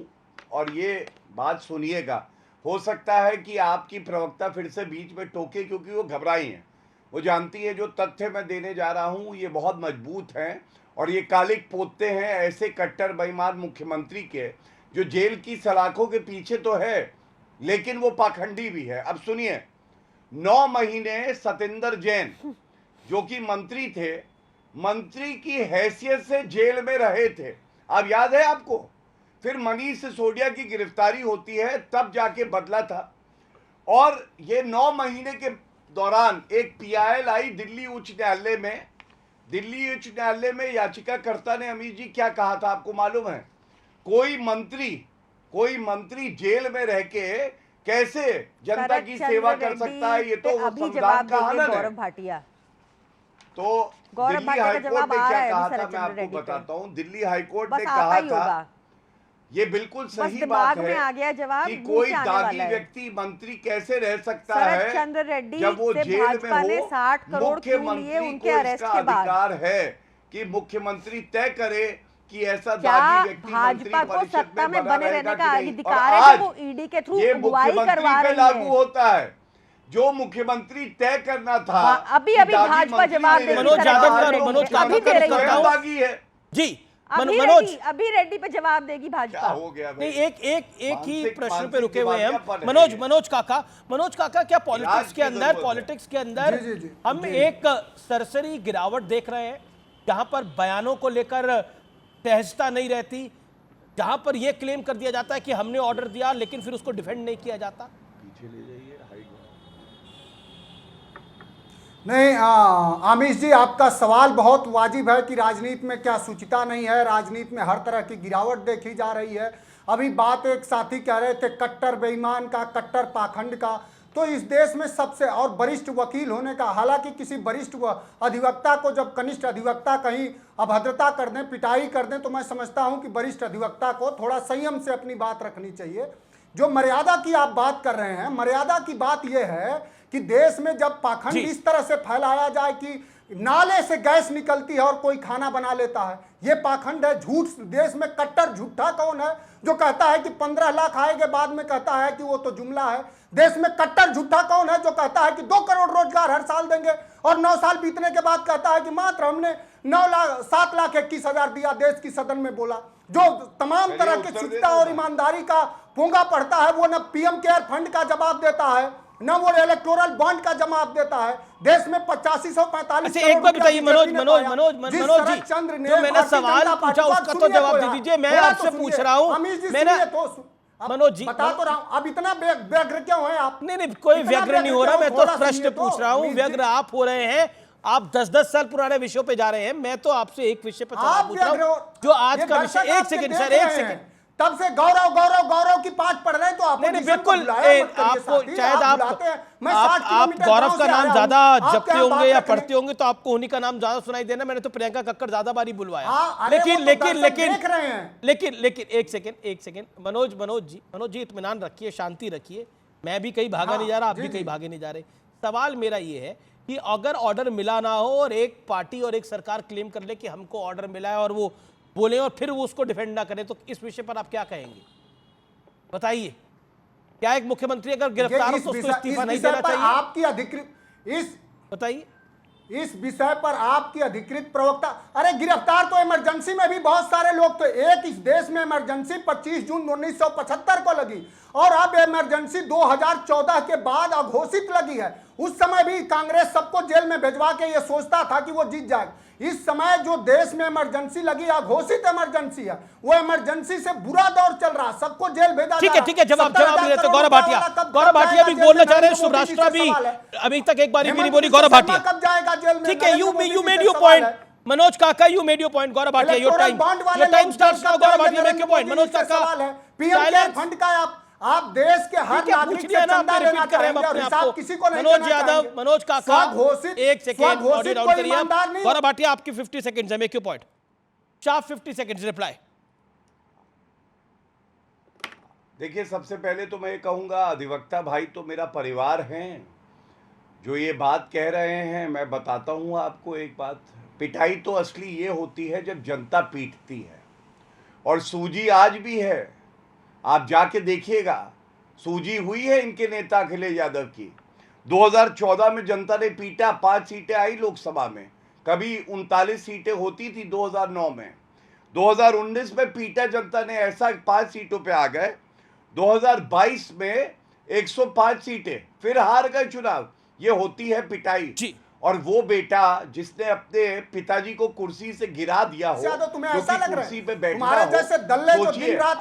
और ये बात सुनिएगा। हो सकता है कि आपकी प्रवक्ता फिर से बीच में टोके, क्योंकि वो घबराई हैं, वो जानती है जो तथ्य मैं देने जा रहा हूं ये बहुत मजबूत हैं, और ये कालिक पोतते हैं ऐसे कट्टर बेईमान मुख्यमंत्री के, जो जेल की सलाखों के पीछे तो है, लेकिन वो पाखंडी भी है। अब सुनिए, 9 महीने सतेंद्र जैन, जो कि मंत्री थे, मंत्री की हैसियत से जेल में रहे थे। अब याद है आपको? फिर मनीष सिसोदिया की गिरफ्तारी होती है, तब जाके बदला था। और ये 9 महीने के दौरान एक PIL आई दिल्ली उच्च न्यायालय में। दिल्ली उच्च न्यायालय में याचिकाकर्ता ने, अमीर जी, क्या कहा था आपको मालूम है? कोई मंत्री जेल में रह के कैसे जनता की सेवा कर सकता है? ये तो संविधान का हनन है। गौरव भाटिया, तो दिल्ली हाईकोर्ट ने क्या कहा था मैं आपको बताता हूँ। दिल्ली हाईकोर्ट ने कहा था, ये बिल्कुल सही बात है कि कोई दागी व्यक्ति मंत्री कैसे रह सकता है जब वो जेल में हो। मुख्यमंत्री को इसका अधिकार है कि मुख्यमंत्री तय करे कि ऐसा दागी व्यक्ति भाजपा को सत्ता में बने रहने का अधिकार है, वो ईडी के थ्रू ये अगुवाई करवा रही है। लागू होता है, जो मुख्यमंत्री तय करना था। अभी भाजपा जवाब दे, मनोज जी, अभी रेड्डी पे जवाब देगी भाजपा। हो गया नहीं, एक ही प्रश्न पे रुके हुए हैं हम। मनोज काका, क्या पॉलिटिक्स के अंदर हम एक सरसरी गिरावट देख रहे हैं, जहां पर बयानों को लेकर सहजता नहीं रहती, जहां पर यह क्लेम कर दिया जाता है कि हमने ऑर्डर दिया, लेकिन फिर उसको डिफेंड नहीं किया जाता? पीछे ले जाइए। नहीं, आमिष जी, आपका सवाल बहुत वाजिब है कि राजनीति में क्या शुचिता नहीं है। राजनीति में हर तरह की गिरावट देखी जा रही है। अभी बात एक साथी कह रहे थे कट्टर बेईमान का, कट्टर पाखंड का। तो इस देश में सबसे और वरिष्ठ वकील होने का, हालांकि किसी वरिष्ठ अधिवक्ता को जब कनिष्ठ अधिवक्ता कहीं अभद्रता कर दें, पिटाई कर दें, तो मैं समझता हूं कि वरिष्ठ अधिवक्ता को थोड़ा संयम से अपनी बात रखनी चाहिए। जो मर्यादा की आप बात कर रहे हैं, मर्यादा की बात यह है कि देश में जब पाखंड इस तरह से फैलाया जाए कि नाले से गैस निकलती है और कोई खाना बना लेता है, ये पाखंड है। झूठ, देश में कट्टर झूठा कौन है जो कहता है कि 15 लाख आएंगे, बाद में कहता है कि वो तो जुमला है। देश में कट्टर झूठा कौन है जो कहता है कि 2 करोड़ रोजगार हर साल देंगे और 9 साल बीतने के बाद कहता है कि मात्र हमने 7,21,000 दिया, देश की सदन में बोला। जो तमाम तरह की शुद्धता और ईमानदारी का पोंगा पड़ता है, वो न पीएम केयर फंड का जवाब देता है, न वो इलेक्टोरल बॉन्ड का जवाब देता है। देश में 8545 एक बार बताइए मनोज जी, जो मैंने सवाल पूछा उसका तो जवाब दे दीजिए। मैं आपसे पूछ रहा हूँ, मैंने मनोज जी बता तो रहा हूं, अब इतना व्यग्र क्यों है आप? नहीं, कोई व्यग्र नहीं हो रहा, मैं तो प्रश्न पूछ रहा हूँ। व्यग्र आप हो रहे हैं, आप 10-10 साल पुराने विषयों पे जा रहे हैं। मैं तो आपसे एक विषय पर सवाल पूछ रहा हूं जो आज का विषय। एक सेकंड सर, एक सेकंड। तब से गौरव गौरव गौरव की पाठ पढ़ रहे हैं तो आप नहीं बिल्कुल, आपको शायद आप गौरव का नाम ज्यादा जपते होंगे या पढ़ते होंगे तो आपको उन्हीं का नाम ज्यादा सुनाई देना। मैंने तो प्रियंका कक्कड़ ज्यादा बारी बुलवाया। लेकिन एक सेकंड मनोज जी इत्मीनान रखिए, शांति रखिए। मैं भी कहीं भागा नहीं जा रहा, आप भी कहीं भागे नहीं जा रहे। सवाल मेरा ये है कि अगर ऑर्डर मिला ना हो और एक पार्टी और एक सरकार क्लेम कर ले कि हमको ऑर्डर मिला है और वो बोले और फिर वो उसको डिफेंड ना करे, तो इस विषय पर आप क्या कहेंगे? बताइए। क्या एक मुख्यमंत्री अगर गिरफ्तार हो तो उसको इस्तीफा नहीं देना चाहिए? आपकी अधिकृत बताइए इस विषय पर आपकी अधिकृत प्रवक्ता, अरे गिरफ्तार तो इमरजेंसी में भी बहुत सारे लोग, तो एक इस देश में इमरजेंसी 25 जून 1975 को लगी और अब इमरजेंसी 2014 के बाद अघोषित लगी है। उस समय भी कांग्रेस सबको जेल में भेजवा के ये सोचता था कि वो जीत जाएगा। इस समय जो देश में इमरजेंसी लगी, अघोषित इमरजेंसी है, वो इमरजेंसी से बुरा दौर चल रहा, सबको जेल भेजा। ठीक है, जवाब दे देते। गौरव भाटिया भी बोलना चाह रहे हैं, सुभ्राष्ट्रा भी अभी तक एक बार भी नहीं बोली। गौरव भाटिया कब जाएगा जेल में? ठीक है, you made your point Manoj Kaka, you made your point. Gaurav Bhatia, your time starts now. Gaurav Bhatia make your point. Manoj Kaka, PM care fund का आप देश के हर नागरिक से चंदा लेना चाह रहे हैं और हिसाब किसी को नहीं मनोज यादव, मनोज काका, एक सेकंड ऑडियो डाउन करिए। गौरव भाटिया आपकी 50 सेकंड्स है, make your point. Sharp 50 seconds reply. देखिए, सबसे पहले तो मैं कहूंगा अधिवक्ता भाई तो मेरा परिवार हैं। जो ये बात कह रहे हैं, मैं बताता हूं आपको एक बात। पिटाई तो असली ये होती है जब जनता पीटती है, और सूजी आज भी है। आप जाके देखिएगा, सूजी हुई है इनके नेता अखिलेश यादव की। 2014 में जनता ने पीटा, 5 सीटें आई लोकसभा में, कभी 39 सीटें होती थी 2009 में। 2019 में पीटा जनता ने ऐसा 5 सीटों पे आ गए। 2022 में 105 सीटें, फिर हार गए चुनाव। ये होती है पिटाई जी। और वो बेटा जिसने अपने पिताजी को कुर्सी से गिरा दिया हो, तो तुम्हें ऐसा लग रहा है पे बैठना तुम्हारे हो, जैसे दल्ले जो दिन रात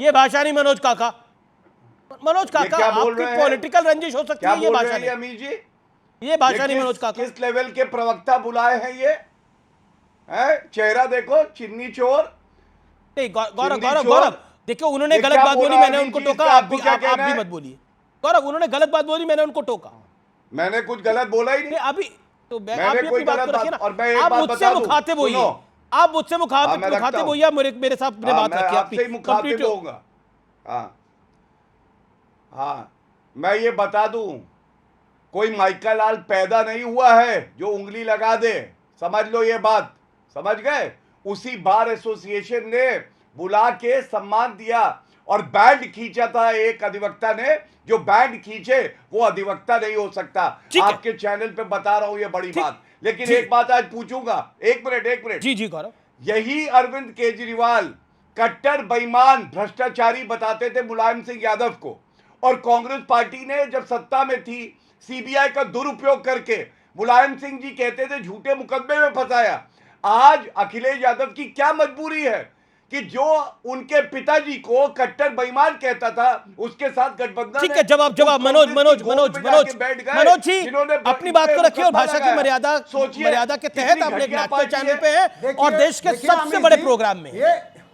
ये भाषा नहीं मनोज काका। मनोज काका, आपकी पॉलिटिकल रंजिश हो सकती है, ये भाषा नहीं अमीर जी। ये भाषा नहीं मनोज काका। किस लेवल के प्रवक्ता बुलाए हैं ये? चेहरा देखो, चिन्नी चोर। नहीं गौरव देखो, उन्होंने गलत बात बोली, मैंने उनको टोका। आप भी मत बोलिए गौरव, उन्होंने गलत बात बोली, मैंने उनको टोका। मैंने कुछ गलत बोला ही नहीं अभी तो मैंने कोई गलत बात। और मैं एक बात मुझसे मुखातिब होइए, आप मुझसे मुखातिब होइए, मेरे साथ बात रखिए। आपसे मुखातिब होऊंगा। हाँ, मैं ये बता दूं, कोई माइका लाल पैदा नहीं हुआ है जो उंगली लगा दे। समझ लो ये बात, समझ गए? उसी बार एसोसिएशन ने बुला के सम्मान दिया और बैंड खींचा था एक अधिवक्ता ने। जो बैंड खींचे वो अधिवक्ता नहीं हो सकता। आपके चैनल पे बता रहा हूं ये बड़ी बात। लेकिन एक बात आज पूछूंगा, एक मिनट। जी गौरव, यही अरविंद केजरीवाल कट्टर बेईमान भ्रष्टाचारी बताते थे मुलायम सिंह यादव को, और कांग्रेस पार्टी ने जब सत्ता में थी सीबीआई का दुरुपयोग करके मुलायम सिंह जी कहते थे झूठे मुकदमे में फंसाया। आज अखिलेश यादव की क्या मजबूरी है कि जो उनके पिताजी को कट्टर बेईमान कहता था उसके साथ गठबंधन। ठीक है, जवाब मनोज जी अपनी बात को रखिए और भाषा की मर्यादा के तहत आप एक नेशनल चैनल पे हैं और देश के सबसे बड़े प्रोग्राम में।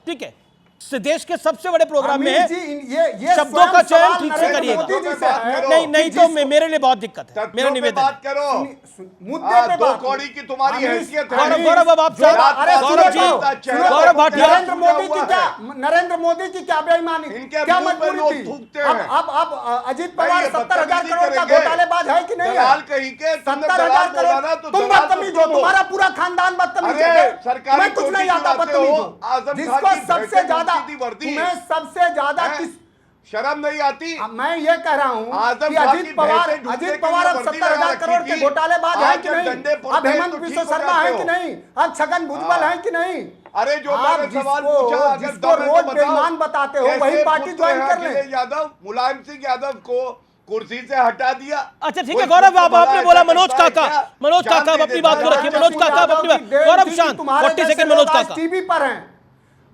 ठीक है, देश के सबसे बड़े प्रोग्राम में है, ये शब्दों का चयन सवाल ठीक से नरेंद्र करिएगा। मोदी जी से है। नहीं तो मेरे लिए बहुत दिक्कत है। मेरा निवेदन बात करो, मुद्दे पे दो बात कौड़ी की तुम्हारी हैसियत है। गौरव अब आप गौरव जी, गौरव भाटिया, नरेंद्र मोदी की क्या बेईमानी, क्या मजबूरी थी? अब अजीत पवार 70,000 करोड़ का घोटालेबाज है कि नहीं है? 70,000 करोड़। तुम बदतमीज हो, तुम्हारा पूरा खानदान बदतमीज है। मैं कुछ नहीं आता, बदतमीज हो। जिसको सबसे ज्यादा, तुम्हें सबसे ज्यादा किस शर्म नहीं आती? मैं ये कह रहा हूँ कि अजीत पवार अब 70,000 करोड़ के घोटालेबाज है कि नहीं? अब हेमंत बिश्व शर्मा है कि नहीं? अब छगन भुजबल है कि नहीं? अरे जो आप जिसको रोज बेईमान बताते हो वही पार्टी ज्वाइन कर ले। यादव, मुलायम सिंह यादव को कुर्सी से हटा दिया। अच्छा ठीक है गौरव, आपने बोला मनोज काका आप अपनी बात को रखिए। मनोज काका आप अपनी बात, गौरव शांत 40 सेकंड। मनोज काका टीवी पर हैं।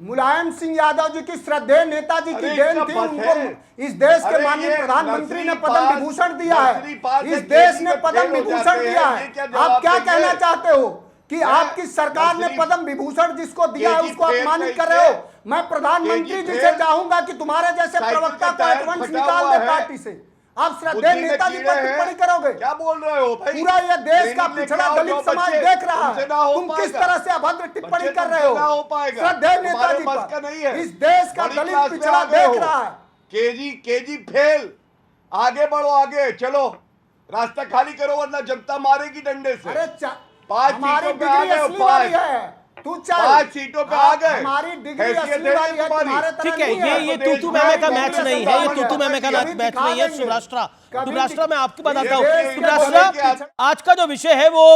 मुलायम सिंह यादव जी की श्रद्धेय नेताजी की देन थी, उनको इस देश के माननीय प्रधानमंत्री ने पद्म विभूषण दिया है। इस देश ने पद्म विभूषण दिया है। आप क्या कहना चाहते हो कि आपकी सरकार ने पद्म विभूषण जिसको दिया है उसको अपमानित कर रहे हो? मैं प्रधानमंत्री जी से चाहूंगा कि तुम्हारे जैसे प्रवक्ता को एडवांस निकाल दे पार्टी से। आप श्रद्धेय नेताजी पर टिप्पणी करोगे? क्या बोल रहे हो भाई? पूरा ये देश का पिछड़ा दलित समाज देख रहा है, तुम किस तरह से अभद्र टिप्पणी कर रहे हो श्रद्धेय नेताजी पर। इस देश का दलित पिछड़ा देख रहा है। KG fail. आगे बढ़ो, आगे चलो, रास्ता खाली करो वरना जनता मारेगी डंडे से। अरे 5 सीटों पे आ गए, तू 5 सीटों पे आ गए। हमारी डिग्री असली वाली है, तुम्हारे तरह ठीक है, ये तूतू मैमे का मैच नहीं है, ये तूतू मैमे का मैच नहीं है। सुभराष्ट्रा मैं आपकी बात आता हूँ। सुभराष्ट्रा, आज का जो विषय है वो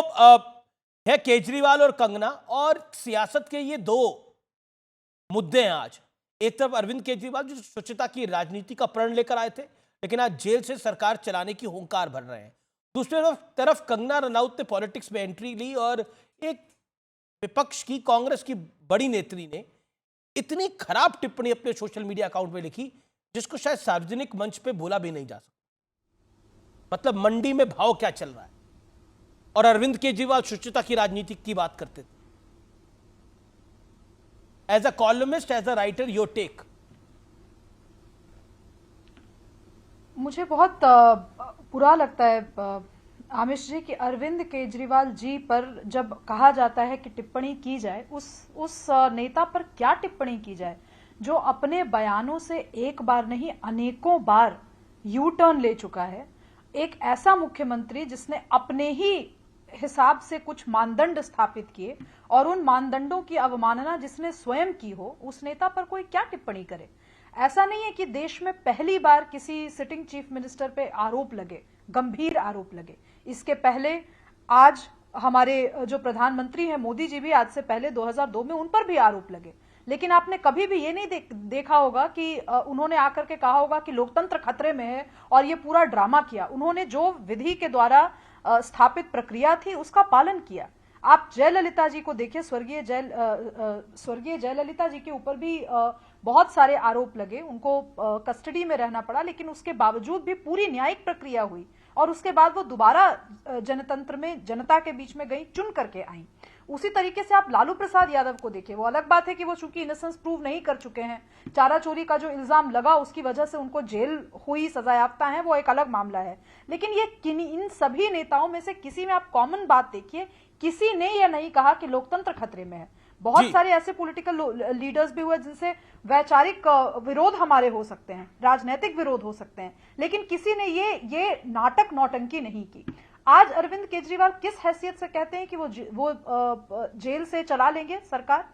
है केजरीवाल और कंगना, और सियासत के ये दो मुद्दे हैं आज। एक तरफ अरविंद केजरीवाल जो स्वच्छता की राजनीति का प्रण लेकर आए थे, लेकिन आज जेल से सरकार चलाने की हुंकार भर रहे हैं। दूसरी तरफ कंगना रनौत ने पॉलिटिक्स में एंट्री ली और एक विपक्ष की, कांग्रेस की बड़ी नेत्री ने इतनी खराब टिप्पणी अपने सोशल मीडिया अकाउंट में लिखी जिसको शायद सार्वजनिक मंच पे बोला भी नहीं जा सकता। मतलब मंडी में भाव क्या चल रहा है। और अरविंद केजरीवाल स्वच्छता की राजनीति की बात करते थे। As a columnist, as a writer, your take. मुझे बहुत बुरा लगता है आमिश जी कि अरविंद केजरीवाल जी पर जब कहा जाता है कि टिप्पणी की जाए, उस नेता पर क्या टिप्पणी की जाए जो अपने बयानों से एक बार नहीं अनेकों बार यू टर्न ले चुका है। एक ऐसा मुख्यमंत्री जिसने अपने ही हिसाब से कुछ मानदंड स्थापित किए और उन मानदंडों की अवमानना जिसने स्वयं की हो, उस नेता पर कोई क्या टिप्पणी करे। ऐसा नहीं है कि देश में पहली बार किसी सिटिंग चीफ मिनिस्टर पे आरोप लगे, गंभीर आरोप लगे। इसके पहले आज हमारे जो प्रधानमंत्री हैं मोदी जी भी आज से पहले 2002 में उन पर भी आरोप लगे। लेकिन आपने कभी भी ये नहीं देखा होगा कि उन्होंने आकर के कहा होगा कि लोकतंत्र खतरे में है और ये पूरा ड्रामा किया। उन्होंने जो विधि के द्वारा स्थापित प्रक्रिया थी उसका पालन किया। आप जयललिता जी को देखिए, स्वर्गीय जयललिता जी के ऊपर भी बहुत सारे आरोप लगे, उनको कस्टडी में रहना पड़ा, लेकिन उसके बावजूद भी पूरी न्यायिक प्रक्रिया हुई और उसके बाद वो दोबारा जनतंत्र में, जनता के बीच में गई, चुन करके आई। उसी तरीके से आप लालू प्रसाद यादव को देखिए। वो अलग बात है कि वो चूंकि इनोसेंस प्रूव नहीं कर चुके हैं, चारा चोरी का जो इल्जाम लगा उसकी वजह से उनको जेल हुई, सजायाफ्ता है, वो एक अलग मामला है। लेकिन ये इन सभी नेताओं में से किसी में आप कॉमन बात देखिए, किसी ने यह नहीं कहा कि लोकतंत्र खतरे में है। बहुत सारे ऐसे पॉलिटिकल लीडर्स भी हुए जिनसे वैचारिक विरोध हमारे हो सकते हैं, राजनीतिक विरोध हो सकते हैं, लेकिन किसी ने ये नाटक नौटंकी नहीं की। आज अरविंद केजरीवाल किस हैसियत से कहते हैं कि वो जेल से चला लेंगे सरकार?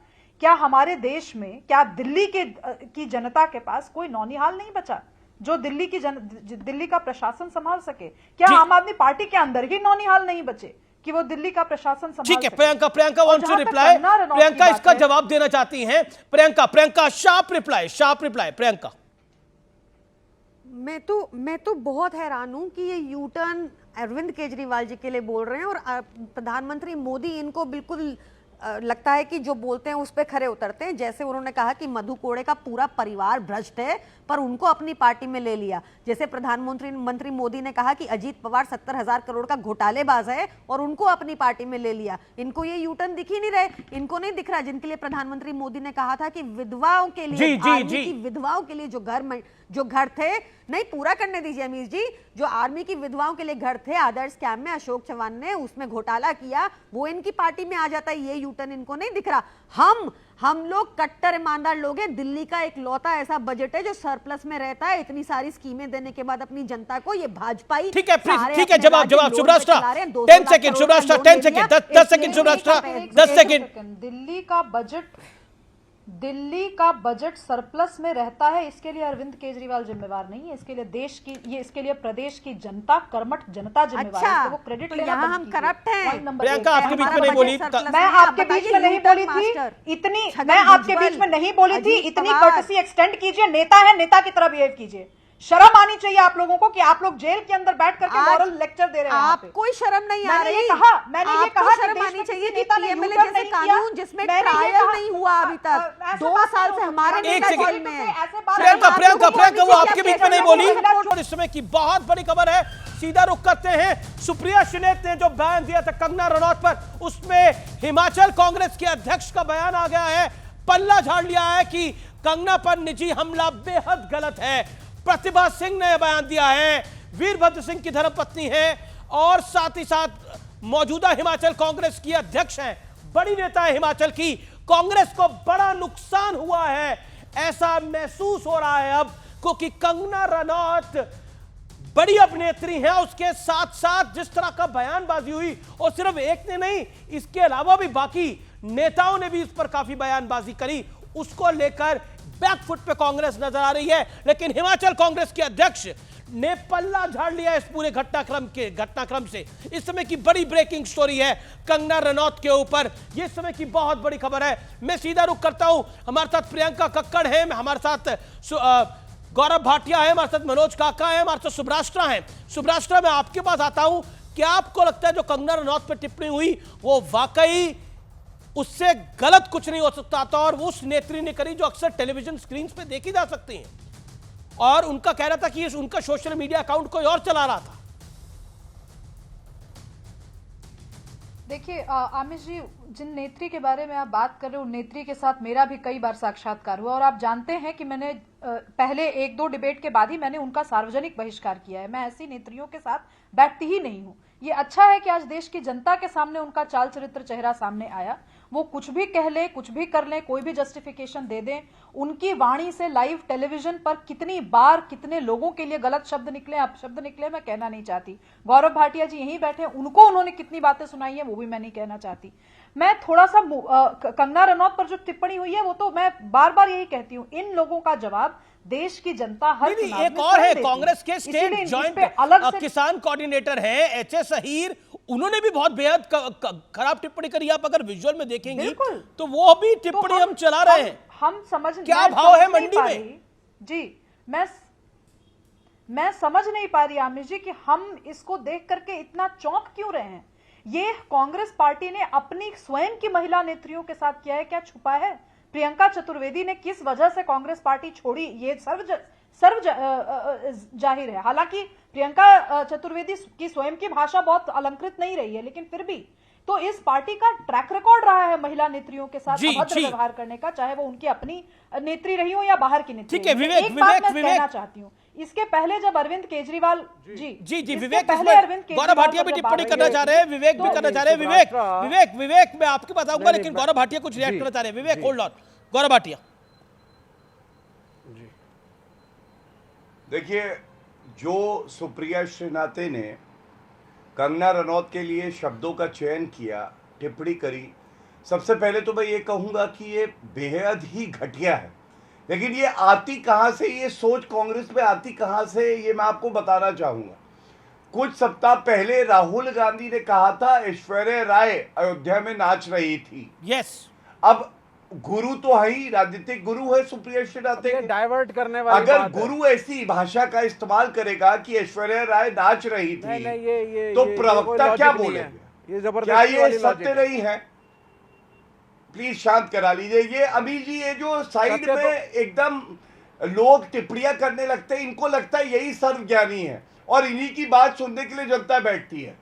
क्या हमारे देश में, क्या दिल्ली की जनता के पास कोई नौनिहाल नहीं बचा जो दिल्ली का प्रशासन संभाल सके? क्या आम आदमी पार्टी के अंदर ही नौनिहाल नहीं बचे कि वो दिल्ली का प्रशासन संभाल? ठीक है, Priyanka wants to reply. Priyanka इसका जवाब देना चाहती हैं। Priyanka sharp reply. प्रियंका, मैं तो बहुत हैरान हूं कि ये यू टर्न अरविंद केजरीवाल जी के लिए बोल रहे हैं और प्रधानमंत्री मोदी इनको बिल्कुल लगता है कि जो बोलते हैं उस पर खरे उतरते हैं। जैसे उन्होंने कहा कि मधु कोड़े का पूरा परिवार भ्रष्ट है पर उनको अपनी पार्टी में ले लिया। जैसे प्रधानमंत्री मोदी ने कहा कि अजीत पवार 70,000 करोड़ का घोटालेबाज है और उनको अपनी पार्टी में ले लिया। इनको ये यूटर्न दिख ही नहीं रहे, इनको नहीं दिख रहा जिनके लिए प्रधानमंत्री मोदी ने कहा था कि विधवाओं के लिए, आर्मी की विधवाओं के लिए जो घर थे, नहीं पूरा करने दीजिए अमीर जी, जो आर्मी की विधवाओं के लिए घर थे आदर्श कैंप में, अशोक चौहान ने उसमें घोटाला किया, वो इनकी पार्टी में आ जाता है। ये यूटर्न इनको नहीं दिख रहा। हम लोग कट्टर ईमानदार लोग हैं। दिल्ली का एक लौता ऐसा बजट है जो सरप्लस में रहता है। इतनी सारी स्कीमें देने के बाद अपनी जनता को ये भाजपा ही। ठीक है, जवाब Shubhrashtra 10 second, Shubhrashtra 10 second, 10 second, Shubhrashtra 10 second. Delhi का बजट सरप्लस में रहता है, इसके लिए अरविंद केजरीवाल जिम्मेवार नहीं है। इसके लिए इसके लिए प्रदेश की जनता, कर्मठ जनता जिम्मेवार है। अच्छा, वो क्रेडिट तो यहाँ हम करप्ट हैं। प्रियंका आपके बीच में नहीं बोली, मैं आपके बीच में नहीं बोली थी इतनी, मैं आपके बीच में नहीं बोली थी इतनी कर्टसी एक्सटेंड कीजिए। नेता है, नेता की तरह बिहेव कीजिए। शर्म आनी चाहिए आप लोगों को कि आप लोग जेल के अंदर बैठ करके मॉरल लेक्चर दे रहे हैं। आप कोई शर्म नहीं आ रही। मैंने ये कहा शर्म आनी चाहिए कि पीएमएलए जैसे कानून जिसमें ट्रायल नहीं हुआ अभी तक, 2 साल से हमारे नेता जेल में है। प्रियंका वो आपके बीच में नहीं बोली। और इस समय की बहुत बड़ी खबर है, सीधा रुख करते हैं। सुप्रिया शिनेत ने जो बयान दिया था कंगना रनौत पर, उसमें हिमाचल कांग्रेस के अध्यक्ष का बयान आ गया है, पल्ला झाड़ लिया है कि कंगना पर निजी हमला बेहद गलत है। प्रतिभा सिंह ने बयान दिया है, वीरभद्र सिंह की धर्मपत्नी है और साथ ही साथ मौजूदा हिमाचल कांग्रेस की अध्यक्ष हैं, बड़ी नेता है हिमाचल की। कांग्रेस को बड़ा नुकसान हुआ है ऐसा महसूस हो रहा है अब, क्योंकि कंगना रनौत बड़ी अभिनेत्री हैं, उसके साथ साथ जिस तरह का बयानबाजी हुई, और सिर्फ एक ने नहीं, इसके अलावा भी बाकी नेताओं ने भी इस पर काफी बयानबाजी करी, उसको लेकर बैकफुट पे कांग्रेस नजर आ रही है। लेकिन हिमाचल कांग्रेस के अध्यक्ष ने पल्ला झाड़ लिया इस पूरे घटनाक्रम से। इस समय की बड़ी ब्रेकिंग स्टोरी है कंगना रनौत के ऊपर, ये समय की बहुत बड़ी खबर है। मैं सीधा रुख करता हूं, हमारे साथ प्रियंका कक्कड़ है, हमारे साथ गौरव भाटिया है, हमारे साथ मनोज काका है, हमारे साथ सुभराष्ट्र है। सुभराष्ट्र, मैं आपके पास आता हूं, क्या आपको लगता है जो कंगना रनौत पर टिप्पणी हुई वो वाकई उससे गलत कुछ नहीं हो सकता था, और वो उस नेत्री ने करी जो अक्सर टेलीविजन स्क्रीन पे देखी जा सकती हैं, और उनका कहना था कि उनका सोशल मीडिया अकाउंट कोई और चला रहा था? देखिए आमिर जी, जिन नेत्री के बारे में आप बात कर रहे हो, नेत्री के साथ मेरा भी कई बार साक्षात्कार हुआ, और आप जानते हैं कि मैंने पहले 1-2 डिबेट के बाद ही मैंने उनका सार्वजनिक बहिष्कार किया है। मैं ऐसी नेत्रियों के साथ बैठती ही नहीं हूं। ये अच्छा है कि आज देश की जनता के सामने उनका चाल चरित्र चेहरा सामने आया। वो कुछ भी कह ले, कुछ भी कर ले, कोई भी जस्टिफिकेशन दे दें, उनकी वाणी से लाइव टेलीविजन पर कितनी बार कितने लोगों के लिए गलत शब्द निकले, अपशब्द निकले, मैं कहना नहीं चाहती। गौरव भाटिया जी यहीं बैठे, उनको उन्होंने कितनी बातें सुनाई है वो भी मैं नहीं कहना चाहती। मैं थोड़ा सा कंगना रनौत पर जो टिप्पणी हुई है वो तो मैं बार बार यही कहती हूँ, इन लोगों का जवाब देश की जनता हर चुनाव में एक और है, कांग्रेस के इसीलिए स्टेट इस जॉइंट पे अलग से किसान कोऑर्डिनेटर हैं एचएस अहीर, उन्होंने भी बहुत बेहद खराब टिप्पणी करी। आप अगर विजुअल में देखेंगे तो वो भी टिप्पणी हम चला रहे हैं। हम समझ क्या भाव है मंडी में जी, मैं समझ नहीं पा रही आमिर जी कि हम इसको देख करके इतना चौंक क्यों रहे हैं। ये कांग्रेस पार्टी ने अपनी स्वयं की महिला नेत्रियों के साथ किया है, क्या छुपा है? प्रियंका चतुर्वेदी ने किस वजह से कांग्रेस पार्टी छोड़ी, ये सर्व जाहिर है। हालांकि प्रियंका चतुर्वेदी की स्वयं की भाषा बहुत अलंकृत नहीं रही है, लेकिन फिर भी तो इस पार्टी का ट्रैक रिकॉर्ड रहा है महिला नेत्रियों के साथ अभद्र व्यवहार करने का, चाहे वो उनकी अपनी नेत्री रही हो या बाहर की नेत्री। ठीक है, विवेक कहना चाहती हूँ, इसके पहले जब अरविंद केजरीवाल जी विवेक, गौरव भाटिया भी टिप्पणी करना चाह रहे हैं, विवेक भी करना चाह रहे हैं। विवेक मैं आपके बताऊंगा, लेकिन गौरव भाटिया कुछ रिएक्ट करना चाह रहे हैं। विवेक होल्ड ऑन, गौरव भाटिया। देखिए, जो सुप्रिया श्रीनाथे ने कंगना रनौत के लिए शब्दों का चयन किया, टिप्पणी करी, सबसे पहले तो मैं ये कहूंगा कि ये बेहद ही घटिया है। लेकिन ये आती कहां से, ये सोच कांग्रेस में आती कहां से, ये मैं आपको बताना चाहूंगा। कुछ सप्ताह पहले राहुल गांधी ने कहा था ऐश्वर्या राय अयोध्या में नाच रही थी। यस, अब गुरु तो है ही, राजनीतिक गुरु है सुप्रिया श्रीनाथे, डाइवर्ट करने वाली अगर बात गुरु ऐसी भाषा का इस्तेमाल करेगा कि ऐश्वर्या राय नाच रही थी, तो प्रवक्ता क्या बोलेंगे? ये क्या ये सत्य नहीं है? प्लीज शांत करा लीजिए। ये अभी जी ये जो साइड में एकदम लोग टिप्पणियां करने लगते हैं, इनको लगता है यही सर्वज्ञानी है और इन्हीं की बात सुनने के लिए जनता बैठती है।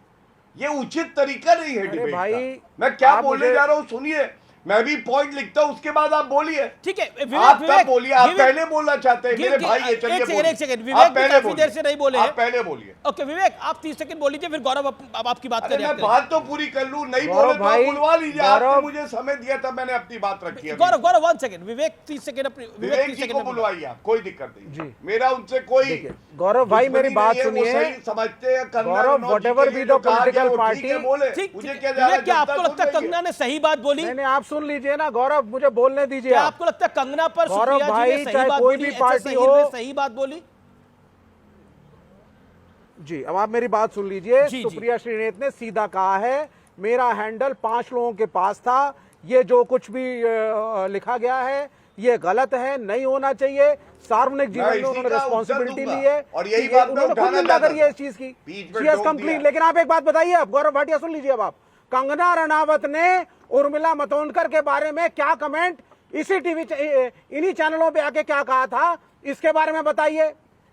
ये उचित तरीका नहीं है डिबेट का। मैं क्या बोलने जा रहा हूँ सुनिए, मैं भी पॉइंट लिखता हूँ, उसके बाद आप बोलिए। ठीक है, आप तब बोलिए, आप पहले बोलना चाहते हैं, मेरे भाई है, चलिए बोलिए। एक सेकंड, विवेक काफी देर से नहीं बोले हैं, आप पहले बोलिए। ओके विवेक, आप 30 सेकंड बोल लीजिए, फिर गौरव अब आपकी बात करें। मैं बात तो पूरी कर लूं, नहीं बोले तो आप बुलवा लीजिए। आपने मुझे समय दिया था, मैंने अपनी बात रखी है। गौरव 1 सेकंड, विवेक 30 सेकंड अपनी, विवेक जी को बुलवाइए आप, कोई दिक्कत नहीं मेरा उनसे कोई। गौरव भाई मेरी बात सुनिए, समझते हैं Gaurav whatever be the political party, मुझे क्या आपको लगता है कंगना ने सही बात बोली? नहीं आप सुन लीजिए ना गौरव, मुझे बोलने दीजिए। क्या आपको लगता है कंगना पर गौरव भाई चाहे कोई भी पार्टी हो सही बात बोली? जी अब आप मेरी बात सुन लीजिए। सुप्रिया श्रीनेत ने सीधा कहा है मेरा हैंडल 5 लोगों के पास था, ये जो कुछ भी लिखा गया है ये गलत है, नहीं होना चाहिए। सार्वजनिक जीवन में उन्होंने रिस्पॉन्सिबिलिटी ली है और यही बात उन्होंने खुद निंदा करी है इस चीज की। लेकिन आप एक बात बताइए, अब गौरव भाटिया सुन लीजिए। अब आप कंगना रनावत ने उर्मिला मातोंडकर के बारे में क्या कमेंट इसी इन्हीं चैनलों पे आके क्या कहा था, इसके बारे में बताइए।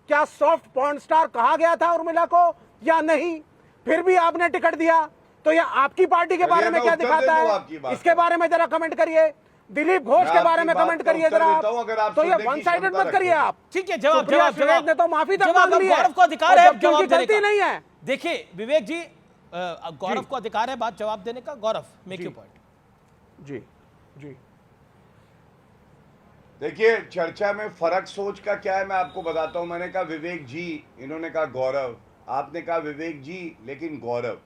क्या सॉफ्ट पॉर्न स्टार कहा गया था उर्मिला को या नहीं? फिर भी आपने टिकट दिया, तो यह आपकी पार्टी के बारे में क्या दिखाता है, इसके बारे में जरा कमेंट करिए। दिलीप घोष के बारे में कमेंट करिए जरा, तो ये वन साइडेड मत करिए आप। ठीक है, जवाब ने तो माफी तक मांग ली है, गौरव को अधिकार है, क्योंकि गलती नहीं है। देखिए विवेक जी, गौरव को अधिकार है बात जवाब देने का। गौरव मेक योर पॉइंट। जी जी देखिए, चर्चा में फर्क सोच का क्या है मैं आपको बताता हूं। मैंने कहा विवेक जी, इन्होंने कहा गौरव, आपने कहा विवेक जी, लेकिन गौरव,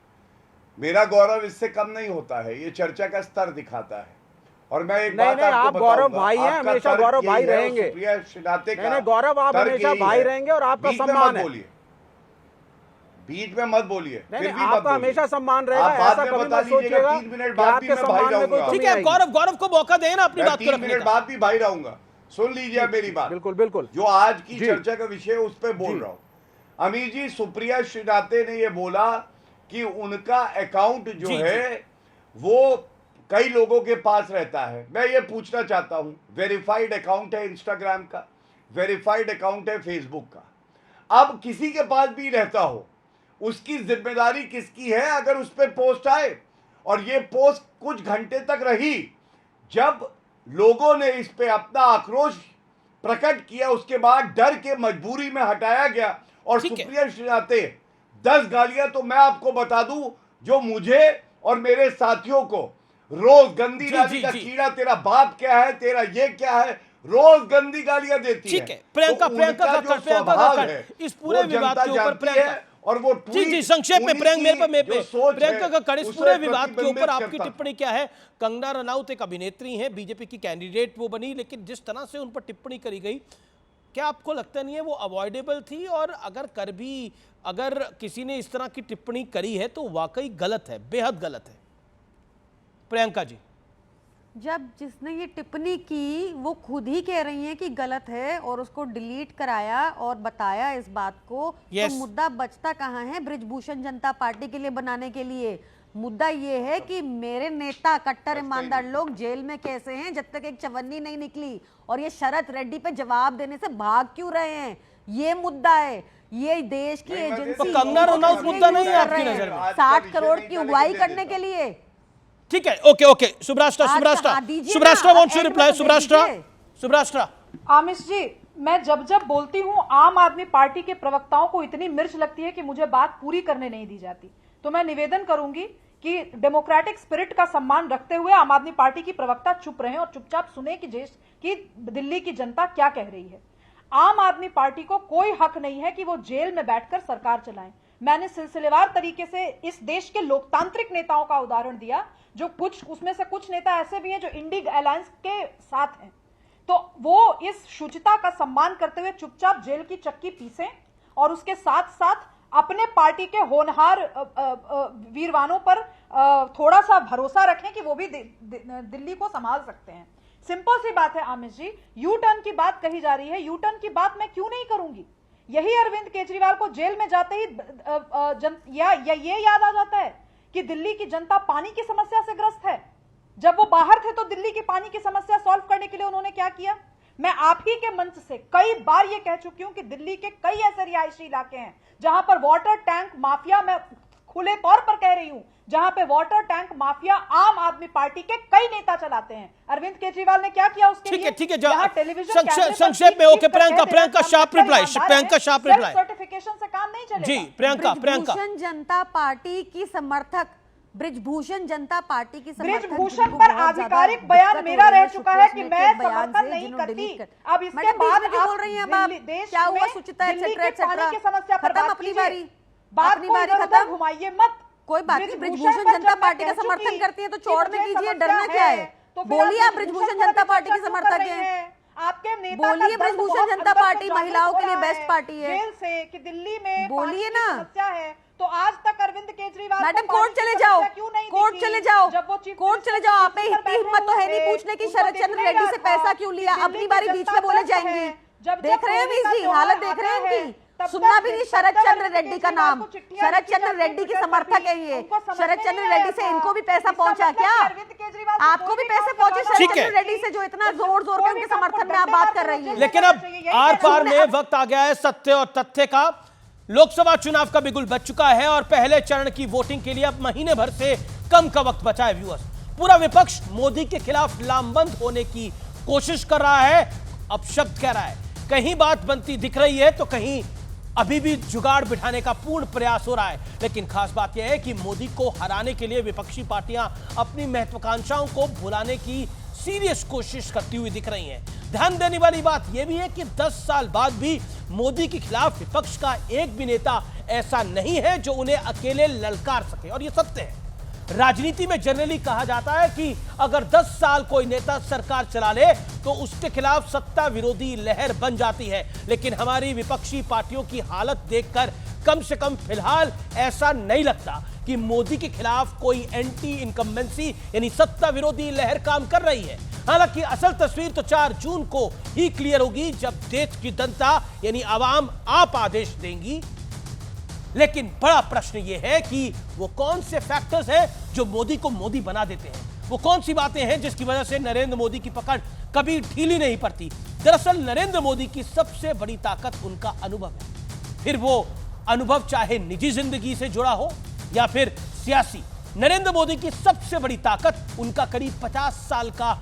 मेरा गौरव इससे कम नहीं होता है। ये चर्चा का स्तर दिखाता है। और मैं एक बात आपको आप गौरव भाई हैं, हमेशा गौरव भाई रहेंगे। गौरव आप हमेशा भाई रहेंगे और आपका सम्मान है। बीच में मत बोलिए, फिर भी आपका हमेशा सम्मान रहेगा, ऐसा कभी मत सोचिएगा। 3 मिनट बाद भी मैं भाई रहूंगा। ठीक है, गौरव को मौका देना अपनी बात को रखने का। 3 मिनट बाद भी भाई रहूंगा। सुन लीजिए मेरी बात, बिल्कुल बिल्कुल। जो आज की चर्चा का विषय उस पर बोल रहा हूं। अमीर जी, सुप्रिया श्रीनाथे ने ये बोला कि उनका अकाउंट जो है वो कई लोगों के पास रहता है। मैं ये पूछना चाहता हूं, वेरीफाइड अकाउंट है इंस्टाग्राम का, वेरीफाइड अकाउंट है फेसबुक का। अब किसी के पास भी रहता हो, उसकी जिम्मेदारी किसकी है अगर उस पर पोस्ट आए? और ये पोस्ट कुछ घंटे तक रही। जब लोगों ने इस पे अपना आक्रोश प्रकट किया, उसके बाद डर के मजबूरी में हटाया गया। और सुप्रिया श्रीनाथे 10 गालियां तो मैं आपको बता दूं जो मुझे और मेरे साथियों को रोज गंदी नाली का कीड़ा, तेरा बाप क्या है, तेरा ये क्या है, रोज गंदी गालियां देती है। ठीक है, प्रियंका इस पूरे विवाद के ऊपर प्रियंका और वो जी संक्षेप में प्रियंका का कड़, इस पूरे विवाद के ऊपर आपकी टिप्पणी क्या है? कंगना रनाउत एक अभिनेत्री हैं, बीजेपी की कैंडिडेट वो बनी, लेकिन जिस तरह से उन पर टिप्पणी करी गई, क्या आपको लगता नहीं है वो अवॉइडेबल थी? और अगर किसी ने इस तरह की टिप्पणी करी है तो वाकई गलत है, बेहद गलत है। प्रियंका जी, जब जिसने ये टिप्पणी की वो खुद ही कह रही हैं कि गलत है और उसको डिलीट कराया और बताया इस बात को, तो मुद्दा बचता कहाँ है ब्रिजभूषण जनता पार्टी के लिए बनाने के लिए? मुद्दा ये है कि मेरे नेता कट्टर ईमानदार लोग जेल में कैसे हैं जब तक एक चवन्नी नहीं निकली, और ये शरद रेड्डी पे जवाब देने से भाग क्यों रहे हैं, ये मुद्दा है। ये देश की एजेंसी कंगना रनौत मुद्दा नहीं है आपकी नजर में? 60 करोड़ की उगवाई करने के लिए। ठीक है, ओके सुब्राष्ट्रा वांट्स टू रिप्लाई। सुब्राष्ट्रा। आमिष जी, मैं जब बोलती हूँ आम आदमी पार्टी के प्रवक्ताओं को इतनी मिर्च लगती है कि मुझे बात पूरी करने नहीं दी जाती, तो मैं निवेदन करूंगी कि डेमोक्रेटिक स्पिरिट का सम्मान रखते हुए आम आदमी पार्टी की प्रवक्ता चुप रहे और चुपचाप सुने कि दिल्ली की जनता क्या कह रही है। आम आदमी पार्टी को कोई हक नहीं है कि वो जेल में बैठकर सरकार चलाएं। मैंने सिलसिलेवार तरीके से इस देश के लोकतांत्रिक नेताओं का उदाहरण दिया, जो उसमें से कुछ नेता ऐसे भी हैं जो इंडी अलायंस के साथ हैं, तो वो इस शुचिता का सम्मान करते हुए चुपचाप जेल की चक्की पीसें और उसके साथ साथ अपने पार्टी के होनहार वीरवानों पर थोड़ा सा भरोसा रखें कि वो भी दिल्ली को संभाल सकते हैं। सिंपल सी बात है आमिष जी, यू टर्न की बात कही जा रही है, यू टर्न की बात मैं क्यों नहीं करूंगी? यही अरविंद केजरीवाल को जेल में जाते ही ये याद आ जाता है कि दिल्ली की जनता पानी की समस्या से ग्रस्त है, जब वो बाहर थे तो दिल्ली की पानी की समस्या सॉल्व करने के लिए उन्होंने क्या किया? मैं आप ही के मंच से कई बार ये कह चुकी हूं कि दिल्ली के कई ऐसे रिहायशी इलाके हैं जहां पर वाटर टैंक माफिया, मैं खुले तौर पर कह रही हूं, जहां पे वाटर टैंक माफिया आम आदमी पार्टी के कई नेता चलाते हैं। अरविंद केजरीवाल ने क्या किया उसके लिए? ठीक है, टेलीविजन संक्षेप में। Okay Priyanka sharp reply, certification से काम नहीं चलेगा। जी प्रियंका ब्रिजभूषण जनता पार्टी की समर्थक, ब्रिजभूषण जनता पार्टी की समर्थक, ब्रिजभूषण पर आधिकारिक बयान मेरा रह चुका है कि मैं समर्थन नहीं करती। अब इसके बाद आप बोल रही हैं देश क्या हुआ, सुचिता पानी की समस्या पर खत्म, अपनी बारी खत्म, घुमाइए मत। कोई बात नहीं, ब्रिजभूषण जनता पार्टी का समर्थन करती है तो छोड़ में कीजिए, डरना क्या है? बोलिए आप ब्रिजभूषण जनता पार्टी के समर्थक हैं, आपके नेता बोलिए ब्रिजभूषण जनता पार्टी महिलाओं के लिए बेस्ट पार्टी है, जेल से कि दिल्ली में बोलिए ना। समस्या है तो आज तक अरविंद केजरीवाल मैडम कोर्ट चले जाओ, कोर्ट चले जाओ, कोर्ट चले जाओ। आप में इतनी हिम्मत तो है नहीं पूछने की शरद चंद्र रेड्डी से पैसा क्यों लिया? अपनी बारी बीच में बोले जाएंगी। देख रहे हैं मीस जी, हालत देख रहे हैं इनकी, सुनना भी नहीं शरद चंद्र रेड्डी का नाम। शरद चंद्र रेड्डी के समर्थक है ये। शरद चंद्र रेड्डी से इनको भी पैसा पहुंचा क्या? आपको भी पैसे पहुंचे शरद चंद्र रेड्डी से, जो इतना जोर जोर के उनके समर्थन में आप बात कर रही है। लेकिन अब आर पार में वक्त आ गया है सत्य और तथ्य का। लोकसभा चुनाव का बिगुल बज चुका है और पहले चरण की वोटिंग के लिए अब महीने भर से कम का वक्त बचा है। व्यूअर्स, पूरा विपक्ष मोदी के खिलाफ लामबंद होने की कोशिश कर रहा है, अपशब्द कह रहा है। कहीं बात बनती दिख रही है तो कहीं अभी भी जुगाड़ बिठाने का पूर्ण प्रयास हो रहा है। लेकिन खास बात यह है कि मोदी को हराने के लिए विपक्षी पार्टियां अपनी महत्वाकांक्षाओं को भुलाने की सीरियस कोशिश करती हुई दिख रही हैं। ध्यान देने वाली बात यह भी है कि 10 साल बाद भी मोदी के खिलाफ विपक्ष का एक भी नेता ऐसा नहीं है जो उन्हें अकेले ललकार सके, और यह सत्य है। राजनीति में जनरली कहा जाता है कि अगर 10 साल कोई नेता सरकार चला ले तो उसके खिलाफ सत्ता विरोधी लहर बन जाती है। लेकिन हमारी विपक्षी पार्टियों की हालत देखकर कम से कम फिलहाल ऐसा नहीं लगता कि मोदी के खिलाफ कोई एंटी इनकम्बेंसी यानी सत्ता विरोधी लहर काम कर रही है। हालांकि असल तस्वीर तो 4 जून को ही क्लियर होगी जब देश की जनता यानी आवाम आप आदेश देंगी। लेकिन बड़ा प्रश्न यह है कि वो कौन से फैक्टर्स हैं जो मोदी को मोदी बना देते हैं, वो कौन सी बातें हैं जिसकी वजह से नरेंद्र मोदी की पकड़ कभी ढीली नहीं पड़ती। दरअसल नरेंद्र मोदी की सबसे बड़ी ताकत उनका अनुभव है, फिर वो अनुभव चाहे निजी जिंदगी से जुड़ा हो या फिर सियासी। नरेंद्र मोदी की सबसे बड़ी ताकत उनका करीब 50 साल का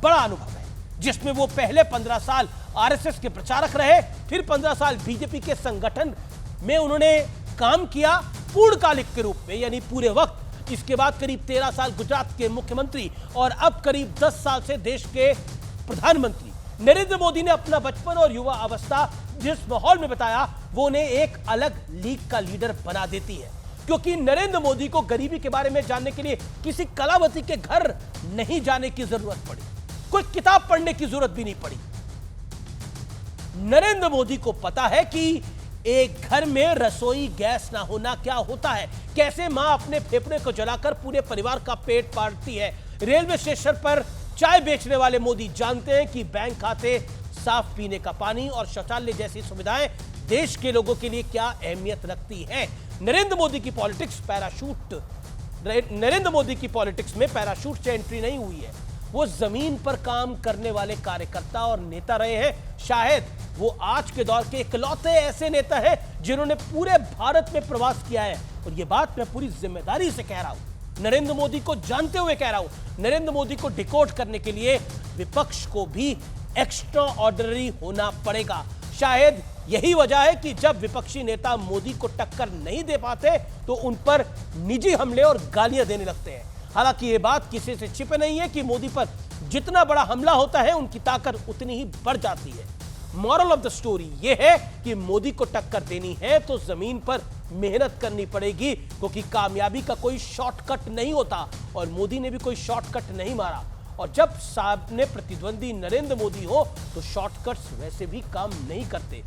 बड़ा अनुभव है, जिसमें वो पहले 15 साल आरएसएस के प्रचारक रहे, फिर 15 साल बीजेपी के संगठन में उन्होंने काम किया पूर्णकालिक के रूप में यानी पूरे वक्त। इसके बाद करीब 13 साल गुजरात के मुख्यमंत्री और अब करीब 10 साल से देश के प्रधानमंत्री। नरेंद्र मोदी ने अपना बचपन और युवा अवस्था जिस माहौल में बताया वो उन्हें एक अलग लीग का लीडर बना देती है, क्योंकि नरेंद्र मोदी को गरीबी के बारे में जानने के लिए किसी कलावती के घर नहीं जाने की जरूरत पड़ी, कोई किताब पढ़ने की जरूरत भी नहीं पड़ी। नरेंद्र मोदी को पता है कि एक घर में रसोई गैस ना होना क्या होता है, कैसे मां अपने फेफड़े को जलाकर पूरे परिवार का पेट पालती है। रेलवे स्टेशन पर चाय बेचने वाले मोदी जानते हैं कि बैंक खाते, साफ पीने का पानी और शौचालय जैसी सुविधाएं देश के लोगों के लिए क्या अहमियत रखती हैं। नरेंद्र मोदी की पॉलिटिक्स में पैराशूट से एंट्री नहीं हुई है, वो जमीन पर काम करने वाले कार्यकर्ता और नेता रहे हैं। शायद वो आज के दौर के इकलौते ऐसे नेता हैं जिन्होंने पूरे भारत में प्रवास किया है, और ये बात मैं पूरी जिम्मेदारी से कह रहा हूं, नरेंद्र मोदी को जानते हुए कह रहा हूं। नरेंद्र मोदी को डिकोड करने के लिए विपक्ष को भी एक्स्ट्रा ऑर्डिनरी होना पड़ेगा। शायद यही वजह है कि जब विपक्षी नेता मोदी को टक्कर नहीं दे पाते तो उन पर निजी हमले और गालियां देने लगते हैं। हालांकि ये बात किसी से छिपे नहीं है कि मोदी पर जितना बड़ा हमला होता है उनकी ताकत उतनी ही बढ़ जाती है। मॉरल ऑफ द स्टोरी ये है कि मोदी को टक्कर देनी है तो जमीन पर मेहनत करनी पड़ेगी, क्योंकि कामयाबी का कोई शॉर्टकट नहीं होता और मोदी ने भी कोई शॉर्टकट नहीं मारा। और जब सामने प्रतिद्वंदी नरेंद्र मोदी हो तो शॉर्टकट्स वैसे भी काम नहीं करते।